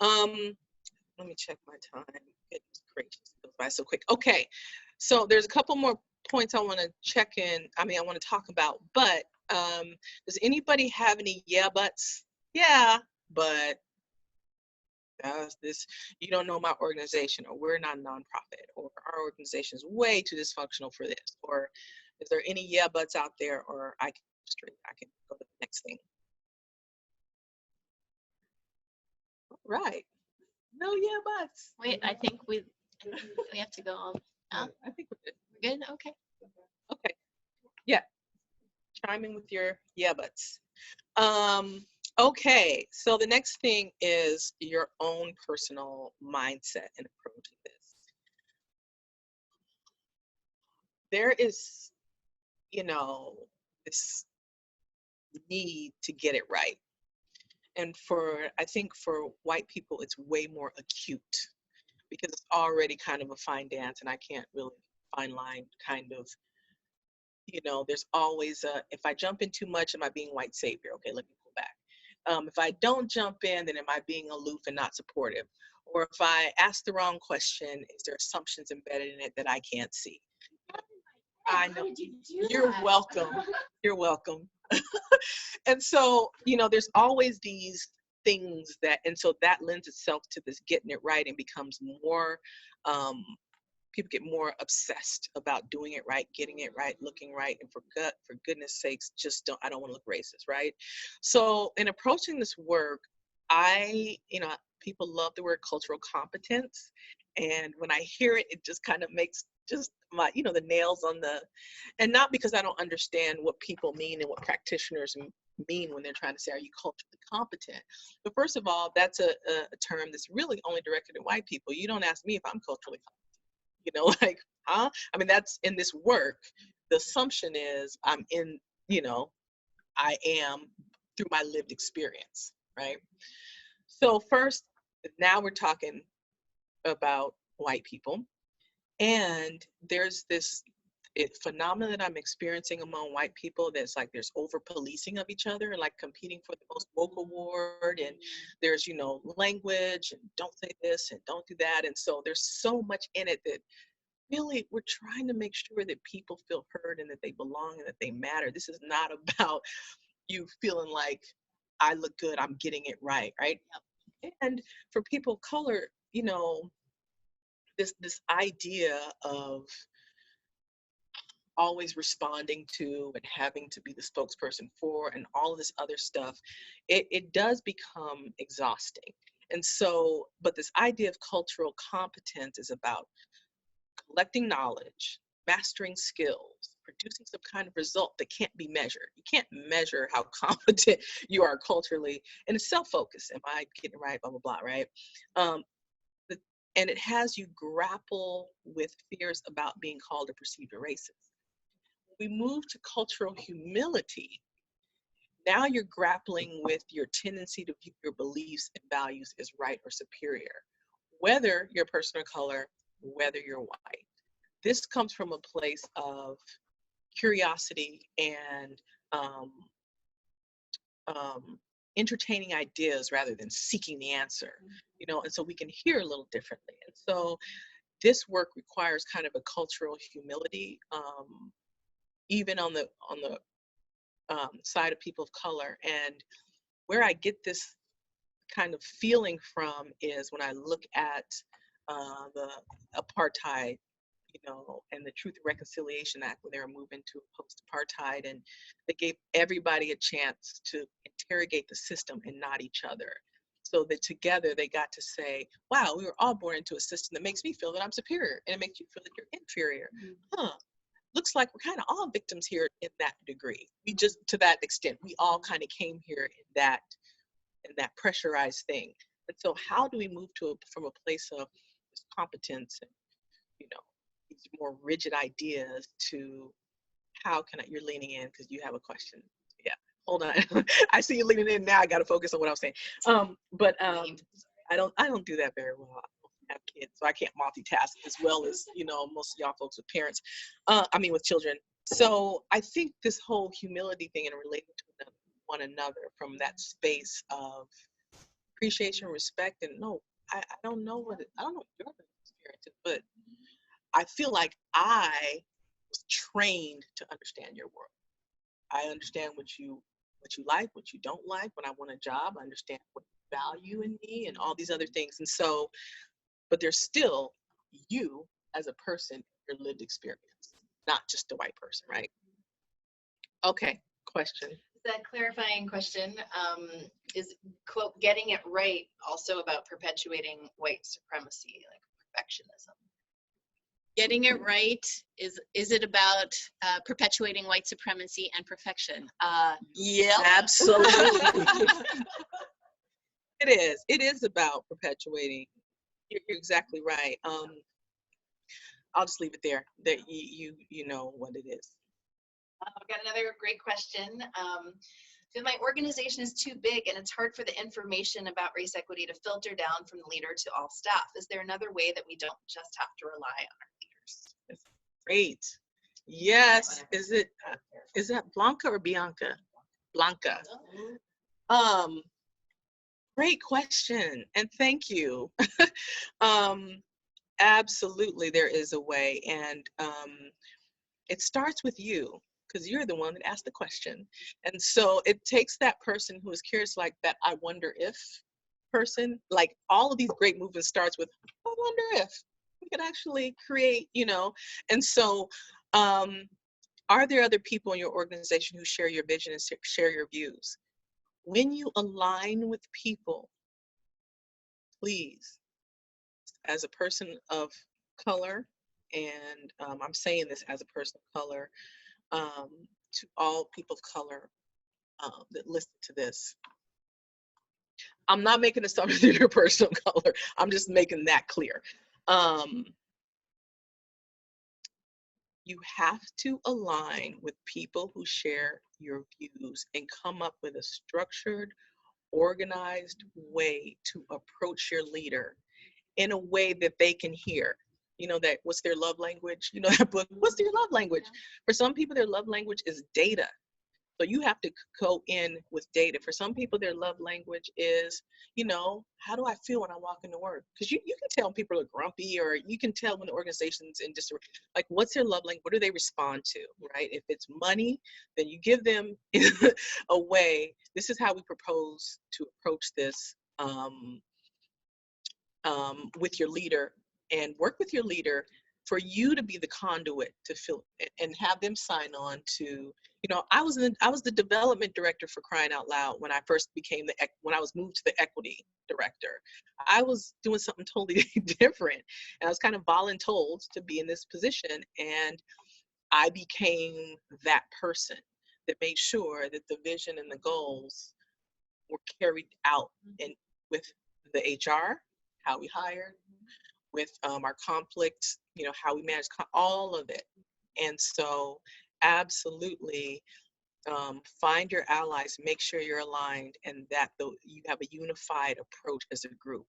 Let me check my time. Goodness gracious, it goes by so quick. Okay, so there's a couple more points I want to check in. I want to talk about, but does anybody have any buts? Yeah, but this, you don't know my organization, or we're not a nonprofit, or our organization is way too dysfunctional for this, or is there any buts out there, or I can go to the next thing. Right. No buts. Wait, I think we have to go on. I think we're good. We're good? Okay. Okay. Yeah. Chime in with your buts. Okay. So the next thing is your own personal mindset and approach to this. There is, this need to get it right. And I think for white people, it's way more acute because it's already kind of a fine dance, and I can't really fine line kind of, there's always if I jump in too much, am I being white savior? Okay, let me pull back. If I don't jump in, then am I being aloof and not supportive? Or if I ask the wrong question, is there assumptions embedded in it that I can't see? I know. You're welcome. You're welcome. And so, there's always these things and so that lends itself to this getting it right, and becomes more, people get more obsessed about doing it right, getting it right, looking right, and for goodness sakes, I don't want to look racist, right? So in approaching this work, people love the word cultural competence, and when I hear it, it just kind of makes my, the nails on and not because I don't understand what people mean and what practitioners mean when they're trying to say, are you culturally competent? But first of all, that's a term that's really only directed at white people. You don't ask me if I'm culturally competent, that's in this work. the assumption is I'm in, you know, I am through my lived experience, right? So first, now we're talking about white people, and there's this phenomenon that I'm experiencing among white people that's like there's over policing of each other and like competing for the most woke award, and there's, you know, language and don't say this and don't do that, and so there's so much in it that really we're trying to make sure that people feel heard and that they belong and that they matter. This is not about you feeling like I look good, I'm getting it right, right? And for people of color, you know, this idea of always responding to and having to be the spokesperson for and all of this other stuff, it does become exhausting. And so, but this idea of cultural competence is about collecting knowledge, mastering skills, producing some kind of result that can't be measured. You can't measure how competent you are culturally, and it's self-focused. Am I getting it right? Blah, blah, blah, right? And it has you grapple with fears about being called or perceived a racist. We move to cultural humility. Now you're grappling with your tendency to view your beliefs and values as right or superior, whether you're a person of color, whether you're white. This comes from a place of curiosity and entertaining ideas rather than seeking the answer, you know, and so we can hear a little differently. And so this work requires kind of a cultural humility, even on the side of people of color. And where I get this kind of feeling from is when I look at the apartheid, you know, and the Truth and Reconciliation Act, when they were moving to post-apartheid, and they gave everybody a chance to interrogate the system and not each other. So that together they got to say, wow, we were all born into a system that makes me feel that I'm superior, and it makes you feel that you're inferior. Looks like we're kind of all victims here in that degree. We just, to that extent, we all kind of came here in that pressurized thing. And so how do we move from a place of competence and, you know, these more rigid ideas to how can you're leaning in because you have a question. Yeah, hold on. I see you leaning in now. I got to focus on what I'm saying. I don't do that very well. I don't have kids, so I can't multitask as well as, you know, most of y'all folks with parents. With children. So I think this whole humility thing and relating to one another from that space of appreciation, respect, and no, I don't know what your experience is, but I feel like I was trained to understand your world. I understand what you like, what you don't like. When I want a job, I understand what you value in me and all these other things. And so, but there's still you as a person, your lived experience, not just a white person, right? Okay, question. That clarifying question is, quote, getting it right also about perpetuating white supremacy, like perfectionism? Getting it right, is it about perpetuating white supremacy and perfection? Yeah, absolutely. It is about perpetuating. You're exactly right. I'll just leave it there. That you know what it is. I've got another great question. If my organization is too big and it's hard for the information about race equity to filter down from the leader to all staff, is there another way that we don't just have to rely on our leaders? That's great. Yes. Is that Blanca or Bianca? Blanca. Great question, and thank you. Absolutely, there is a way, and it starts with you, because you're the one that asked the question. And so it takes that person who is curious, like that I wonder if person, like all of these great movements starts with, I wonder if we could actually create, you know. And so are there other people in your organization who share your vision and share your views? When you align with people, please, as a person of color, and I'm saying this as a person of color, to all people of color that listen to this, I'm not making assumptions that you're a person of color. I'm just making that clear. You have to align with people who share your views and come up with a structured, organized way to approach your leader in a way that they can hear. You know, that what's their love language? You know, that book, what's their love language? For some people, their love language is data. So you have to go in with data. For some people, their love language is, you know, how do I feel when I walk into work? Because you can tell when people are grumpy, or you can tell when the organization's in disarray. Like, what's their love language? What do they respond to, right? If it's money, then you give them a way. This is how we propose to approach this with your leader, and work with your leader for you to be the conduit to fill and have them sign on to, you know, I was the development director, for crying out loud, when I first became when I was moved to the equity director. I was doing something totally different, and I was kind of voluntold to be in this position, and I became that person that made sure that the vision and the goals were carried out, and with the HR, how we hired, with our conflict, you know, how we manage all of it. And so absolutely find your allies, make sure you're aligned, and that you have a unified approach as a group.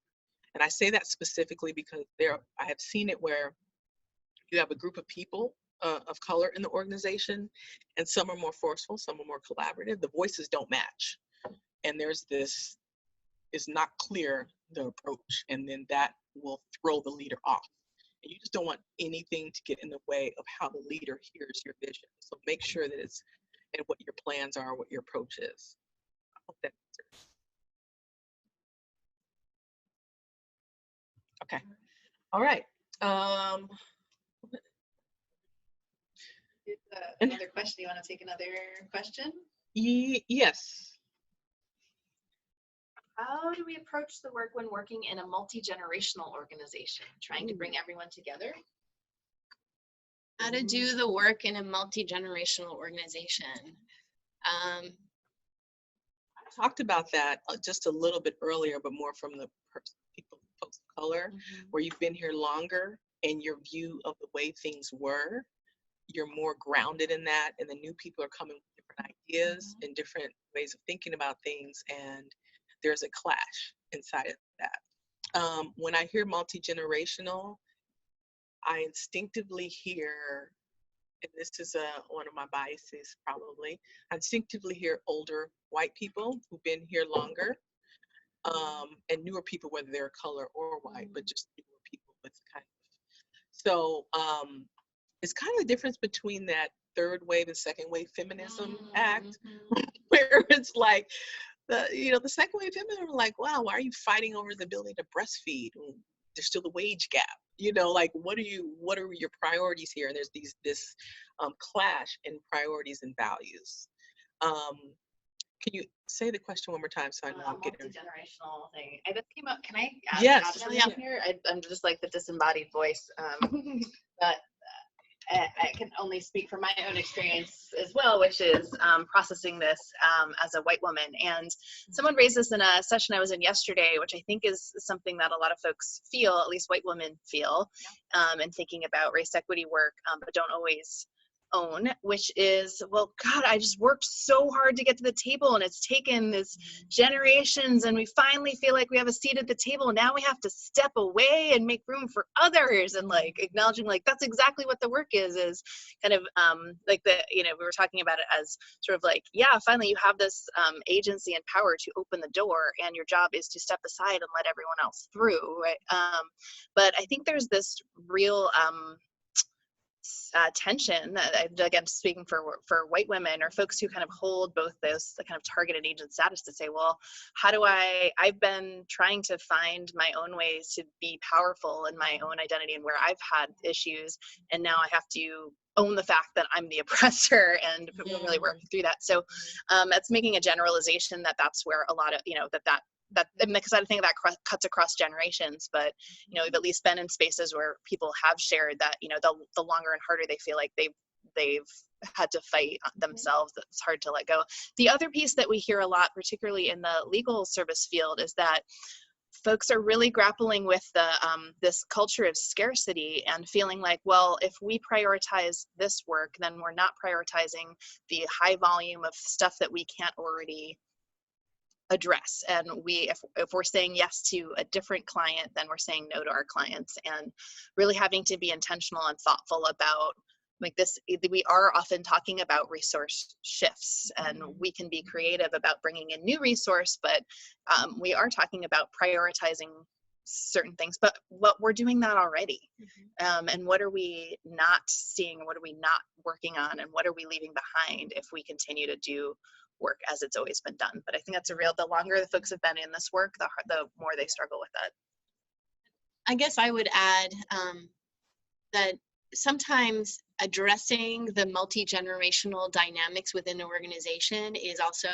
And I say that specifically because I have seen it where you have a group of people of color in the organization, and some are more forceful, some are more collaborative. The voices don't match. And there's this is not clear, the approach, and then that will throw the leader off. And you just don't want anything to get in the way of how the leader hears your vision. So make sure that it's and what your plans are, what your approach is. I hope that answers. Okay. All right. Another question. You want to take another question? Yes. How do we approach the work when working in a multi-generational organization, trying to bring everyone together? How to do the work in a multi-generational organization. I talked about that just a little bit earlier, but more from the folks of color, where you've been here longer and your view of the way things were, you're more grounded in that, and the new people are coming with different ideas and different ways of thinking about things, and there's a clash inside of that. When I hear multi-generational, I instinctively hear, and this is one of my biases probably, I instinctively hear older white people who've been here longer, and newer people, whether they're color or white, but just newer people with kind of, so it's kind of the difference between that third wave and second wave feminism act, where it's like, the second wave feminism are like, wow, why are you fighting over the ability to breastfeed? There's still the wage gap, like what are your priorities here? And there's this clash in priorities and values. Can you say the question one more time so I know I'm getting multi-generational thing? I just came up. Can I add yes. here? I'm just like the disembodied voice, but I can only speak from my own experience as well, which is processing this as a white woman. And someone raised this in a session I was in yesterday, which I think is something that a lot of folks feel, at least white women feel, and thinking about race equity work, but don't always own, which is, well, God, I just worked so hard to get to the table, and it's taken this generations, and we finally feel like we have a seat at the table, and now we have to step away and make room for others, and like acknowledging like that's exactly what the work is kind of like we were talking about it as sort of like, yeah, finally you have this agency and power to open the door, and your job is to step aside and let everyone else through, right? But I think there's this real tension, again, speaking for white women or folks who kind of hold both those kind of targeted agent status, to say, well, how do I've been trying to find my own ways to be powerful in my own identity and where I've had issues, and now I have to own the fact that I'm the oppressor and really work through that. So that's making a generalization that's where a lot of, that because I think that cuts across generations, but we've at least been in spaces where people have shared that the longer and harder they feel like they've had to fight themselves, it's hard to let go. The other piece that we hear a lot, particularly in the legal service field, is that folks are really grappling with the this culture of scarcity and feeling like, well, if we prioritize this work, then we're not prioritizing the high volume of stuff that we can't already address. And if we're saying yes to a different client, then we're saying no to our clients, and really having to be intentional and thoughtful about like this. We are often talking about resource shifts, and we can be creative about bringing in new resource, but we are talking about prioritizing certain things, but we're doing that already. And what are we not seeing? What are we not working on? And what are we leaving behind if we continue to do work as it's always been done? But I think that's the longer the folks have been in this work, the more they struggle with that. I guess I would add that sometimes addressing the multi-generational dynamics within an organization is also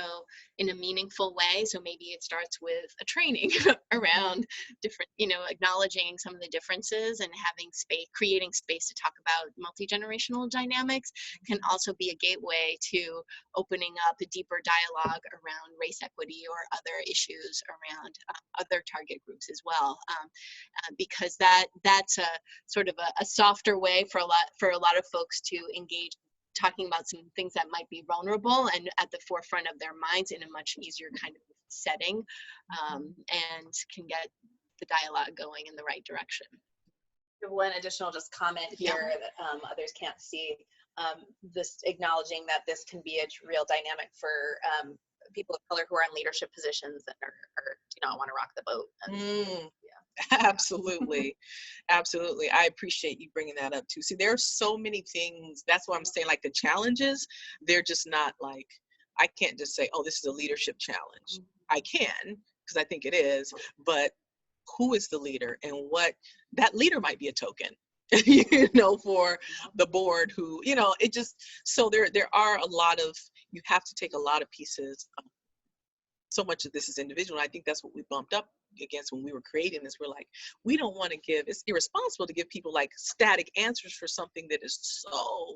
in a meaningful way. So maybe it starts with a training around different, acknowledging some of the differences and having space, creating space to talk about multi-generational dynamics can also be a gateway to opening up a deeper dialogue around race equity or other issues around other target groups as well, because that's a sort of a softer way for a lot of folks to engage, talking about some things that might be vulnerable and at the forefront of their minds in a much easier kind of setting, and can get the dialogue going in the right direction. One additional just comment here that others can't see, this acknowledging that this can be a real dynamic for people of color who are in leadership positions and are do not want to rock the boat. And, Absolutely. Absolutely. I appreciate you bringing that up too. See, there are so many things. That's why I'm saying, like, the challenges, they're just not like, I can't just say, oh, this is a leadership challenge. I can, because I think it is, but who is the leader, and what that leader might be a token, for the board who, it just, so there are a lot of, you have to take a lot of pieces. So much of this is individual. I think that's what we bumped up against when we were creating this. We're like, we don't want to give, it's irresponsible to give people like static answers for something that is so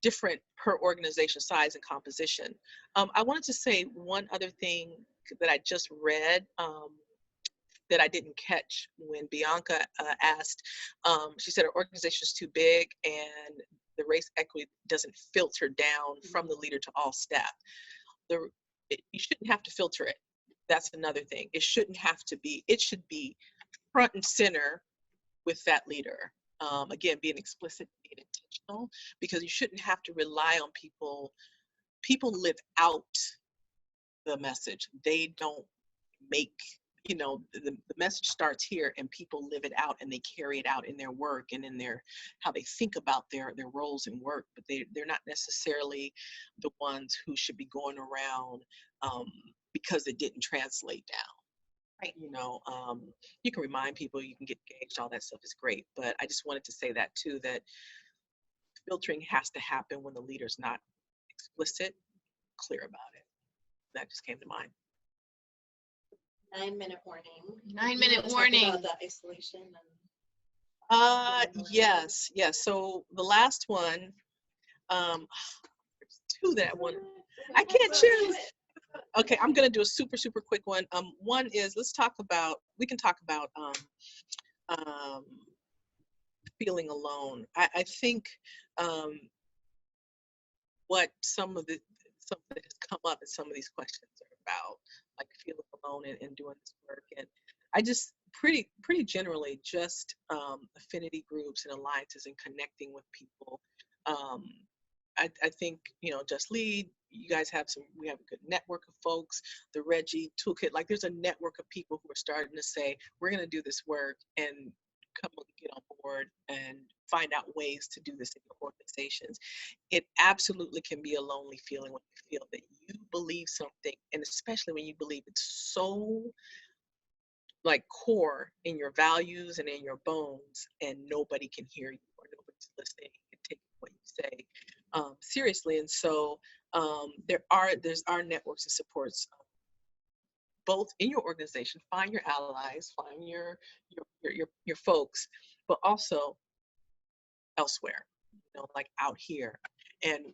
different per organization size and composition. I wanted to say one other thing that I just read, that I didn't catch when Bianca asked. She said her organization is too big and the race equity doesn't filter down from the leader to all staff. You shouldn't have to filter it. That's another thing. It shouldn't have to be, it should be front and center with that leader. Again, being explicit, being intentional, because you shouldn't have to rely on people. People live out the message. They don't make, the message starts here and people live it out and they carry it out in their work and in their, how they think about their roles in work, but they're not necessarily the ones who should be going around because it didn't translate down. Right. You can remind people, you can get engaged, all that stuff is great, but I just wanted to say that too, that filtering has to happen when the leader's not explicit, clear about it. That just came to mind. 9-minute warning. 9-minute warning. About the isolation. Yes. So the last one, there's two that one. I can't choose. Okay, I'm gonna do a super quick one. One is, we can talk about feeling alone. I think what some that has come up in some of these questions are about, like feeling alone and doing this work. And I just pretty generally just affinity groups and alliances and connecting with people. I think, Just Lead, you guys we have a good network of folks, the Reggie Toolkit, like there's a network of people who are starting to say, we're going to do this work and come get on board and find out ways to do this in your organizations. It absolutely can be a lonely feeling when you feel that you believe something, and especially when you believe it's so like core in your values and in your bones, and nobody can hear you or nobody's listening and taking what you say seriously. And so there's our networks of supports both in your organization. Find your allies, find your folks, but also elsewhere, like out here. And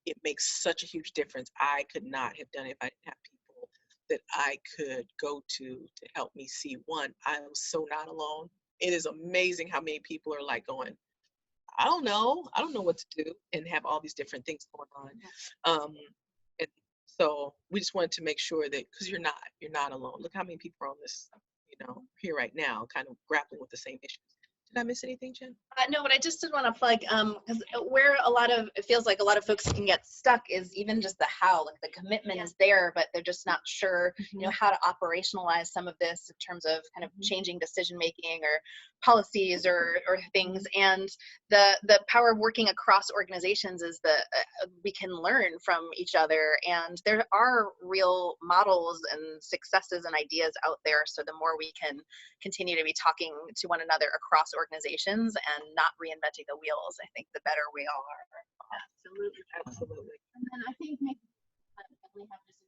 it makes such a huge difference. I could not have done it if I didn't have people that I could go to help me see, one, I am so not alone. It is amazing how many people are like going, I don't know what to do, and have all these different things going on. And so we just wanted to make sure that, because you're not alone. Look how many people are on this, here right now, kind of grappling with the same issues. Did I miss anything, Jen? No, but I just did want to plug, because where it feels like a lot of folks can get stuck is even just the how, like the commitment is there, but they're just not sure, how to operationalize some of this in terms of kind of changing decision-making or policies or things. And the power of working across organizations is that we can learn from each other, and there are real models and successes and ideas out there. So the more we can continue to be talking to one another across organizations and not reinventing the wheels, I think the better we all are. Absolutely. And then I think maybe we have just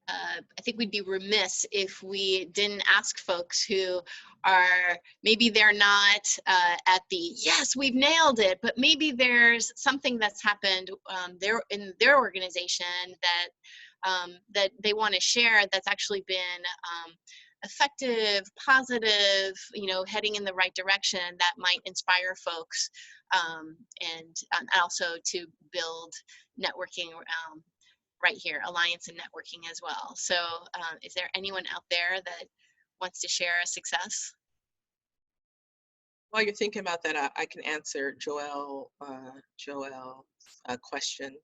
I think we'd be remiss if we didn't ask folks who are, maybe they're not at the, yes, we've nailed it, but maybe there's something that's happened there in their organization that they want to share that's actually been effective, positive, heading in the right direction, that might inspire folks, and also to build networking right here, alliance and networking as well. So is there anyone out there that wants to share a success? While you're thinking about that, I can answer Joelle's question.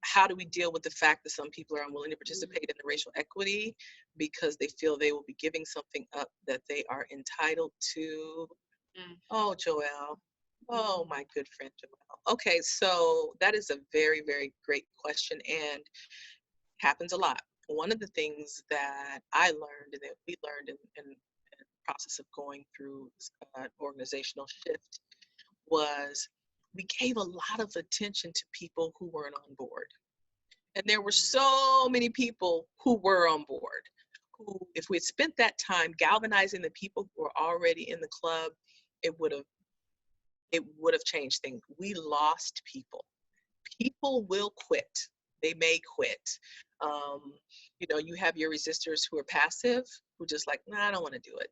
How do we deal with the fact that some people are unwilling to participate in the racial equity because they feel they will be giving something up that they are entitled to? Oh, Joelle. Oh, my good friend Joelle. Okay, so that is a very, very great question, and happens a lot. One of the things that I learned and that we learned in the process of going through organizational shift was we gave a lot of attention to people who weren't on board. And there were so many people who were on board, who, if we had spent that time galvanizing the people who were already in the club, it would have changed things. We lost people. People will quit. They may quit. You have your resistors who are passive, who just like, nah, I don't want to do it.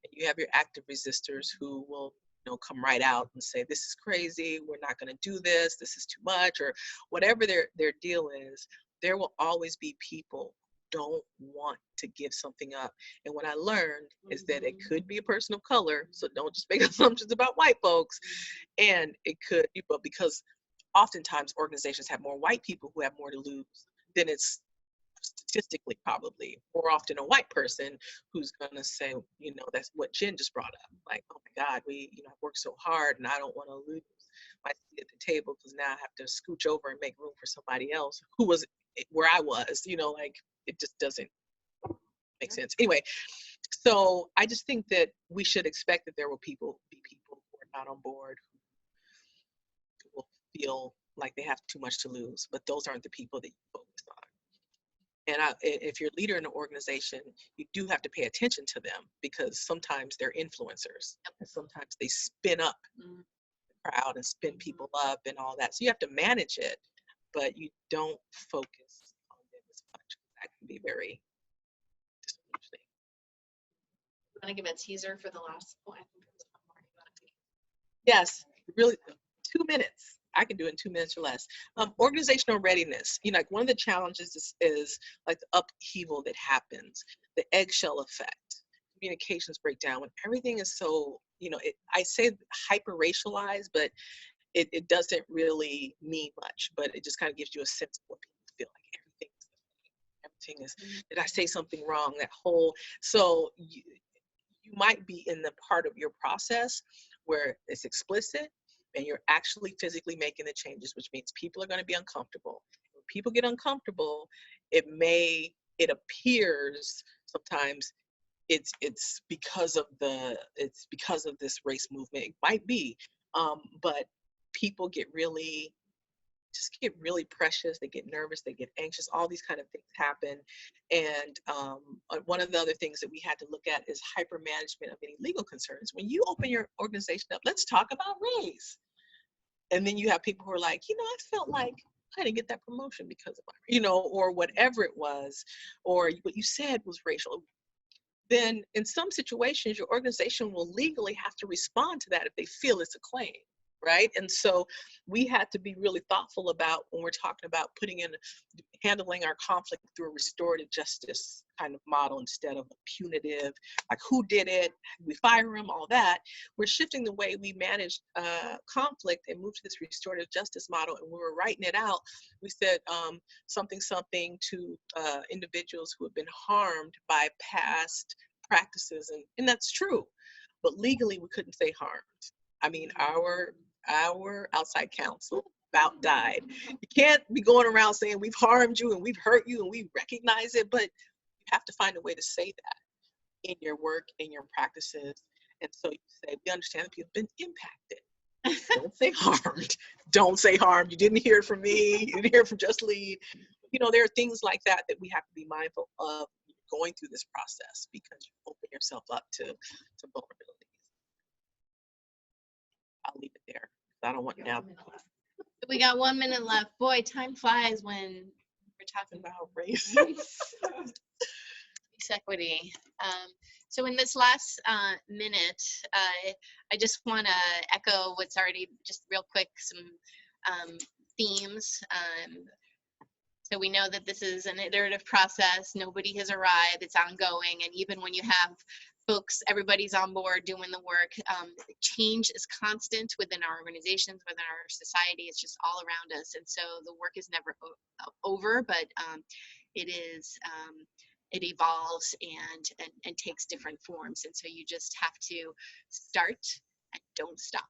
And you have your active resistors who will come right out and say, this is crazy, we're not going to do this, this is too much, or whatever their deal is. There will always be people who don't want to give something up. And what I learned is that it could be a person of color, so don't just make assumptions about white folks. And it could, but because oftentimes organizations have more white people who have more to lose, then it's statistically probably more often a white person who's going to say, that's what Jen just brought up. Like, oh my God, I've worked so hard and I don't want to lose my seat at the table because now I have to scooch over and make room for somebody else who was where I was, like it just doesn't make sense. Anyway, so I just think that we should expect that there will be people who are not on board, who will feel like they have too much to lose, but those aren't the people that you focus on. And if you're a leader in an organization, you do have to pay attention to them, because sometimes they're influencers. And sometimes they spin up the crowd and spin people up and all that. So you have to manage it, but you don't focus on them as much. That can be very discouraging. Want to give a teaser for the last one? Yes, really, 2 minutes. I can do it in 2 minutes or less. Organizational readiness. Like one of the challenges is like the upheaval that happens, the eggshell effect, communications breakdown, when everything is so, I say hyper-racialized, but it doesn't really mean much, but it just kind of gives you a sense of what people feel like. Everything is, did I say something wrong? So you might be in the part of your process where it's explicit, and you're actually physically making the changes, which means people are going to be uncomfortable. When people get uncomfortable, it appears sometimes it's because of this race movement. It might be, but people get really precious. They get nervous, they get anxious, all these kind of things happen. And one of the other things that we had to look at is hyper management of any legal concerns. When you open your organization up, let's talk about race. And then you have people who are like, I felt like I didn't get that promotion because of my, or whatever it was, or what you said was racial. Then in some situations, your organization will legally have to respond to that if they feel it's a claim, right? And so we had to be really thoughtful about when we're talking about handling our conflict through a restorative justice kind of model instead of a punitive, like who did it, we fire him, all that. We're shifting the way we manage conflict and move to this restorative justice model. And when we were writing it out, we said something to individuals who have been harmed by past practices, and that's true, but legally we couldn't say harmed. I mean, our outside counsel about died. You can't be going around saying we've harmed you and we've hurt you and we recognize it, but you have to find a way to say that in your work, in your practices. And so you say, we understand that people have been impacted. Don't say harmed. Don't say harmed. You didn't hear it from me. You didn't hear it from Just Lead. There are things like that that we have to be mindful of going through this process, because you open yourself up to vulnerabilities. I'll leave it there. I don't want now. We got 1 minute left. Boy, time flies when we're talking about race. race equity. So in this last minute, I just want to echo what's already, just real quick, some themes. So we know that this is an iterative process. Nobody has arrived. It's ongoing. And even when you have folks, everybody's on board doing the work, change is constant within our organizations, within our society. It's just all around us. And so the work is never over, but it is, it evolves and takes different forms. And so you just have to start and don't stop.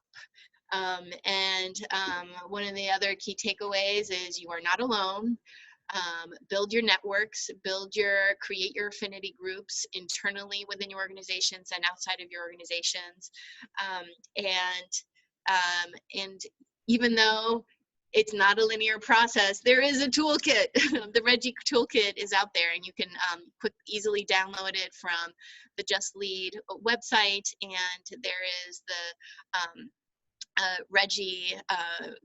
One of the other key takeaways is you are not alone. Build your networks, create your affinity groups internally within your organizations and outside of your organizations. And even though it's not a linear process, there is a toolkit. The Reggie toolkit is out there, and you can easily download it from the Just Lead website. And there is the Reggie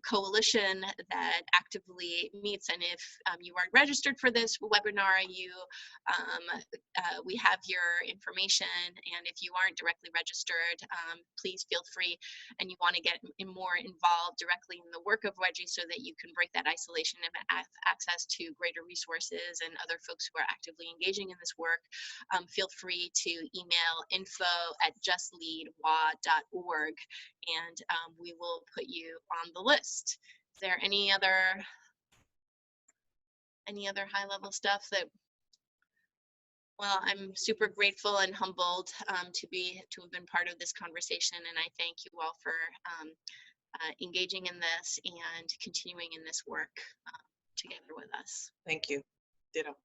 coalition that actively meets, and if you aren't registered for this webinar, we have your information, and if you aren't directly registered, please feel free, and you want to get more involved directly in the work of Reggie so that you can break that isolation and have access to greater resources and other folks who are actively engaging in this work. Feel free to email info@justleadwa.org, and we will put you on the list. Is there any other high level stuff that? Well, I'm super grateful and humbled to have been part of this conversation, and I thank you all for engaging in this and continuing in this work together with us. Thank you. Ditto.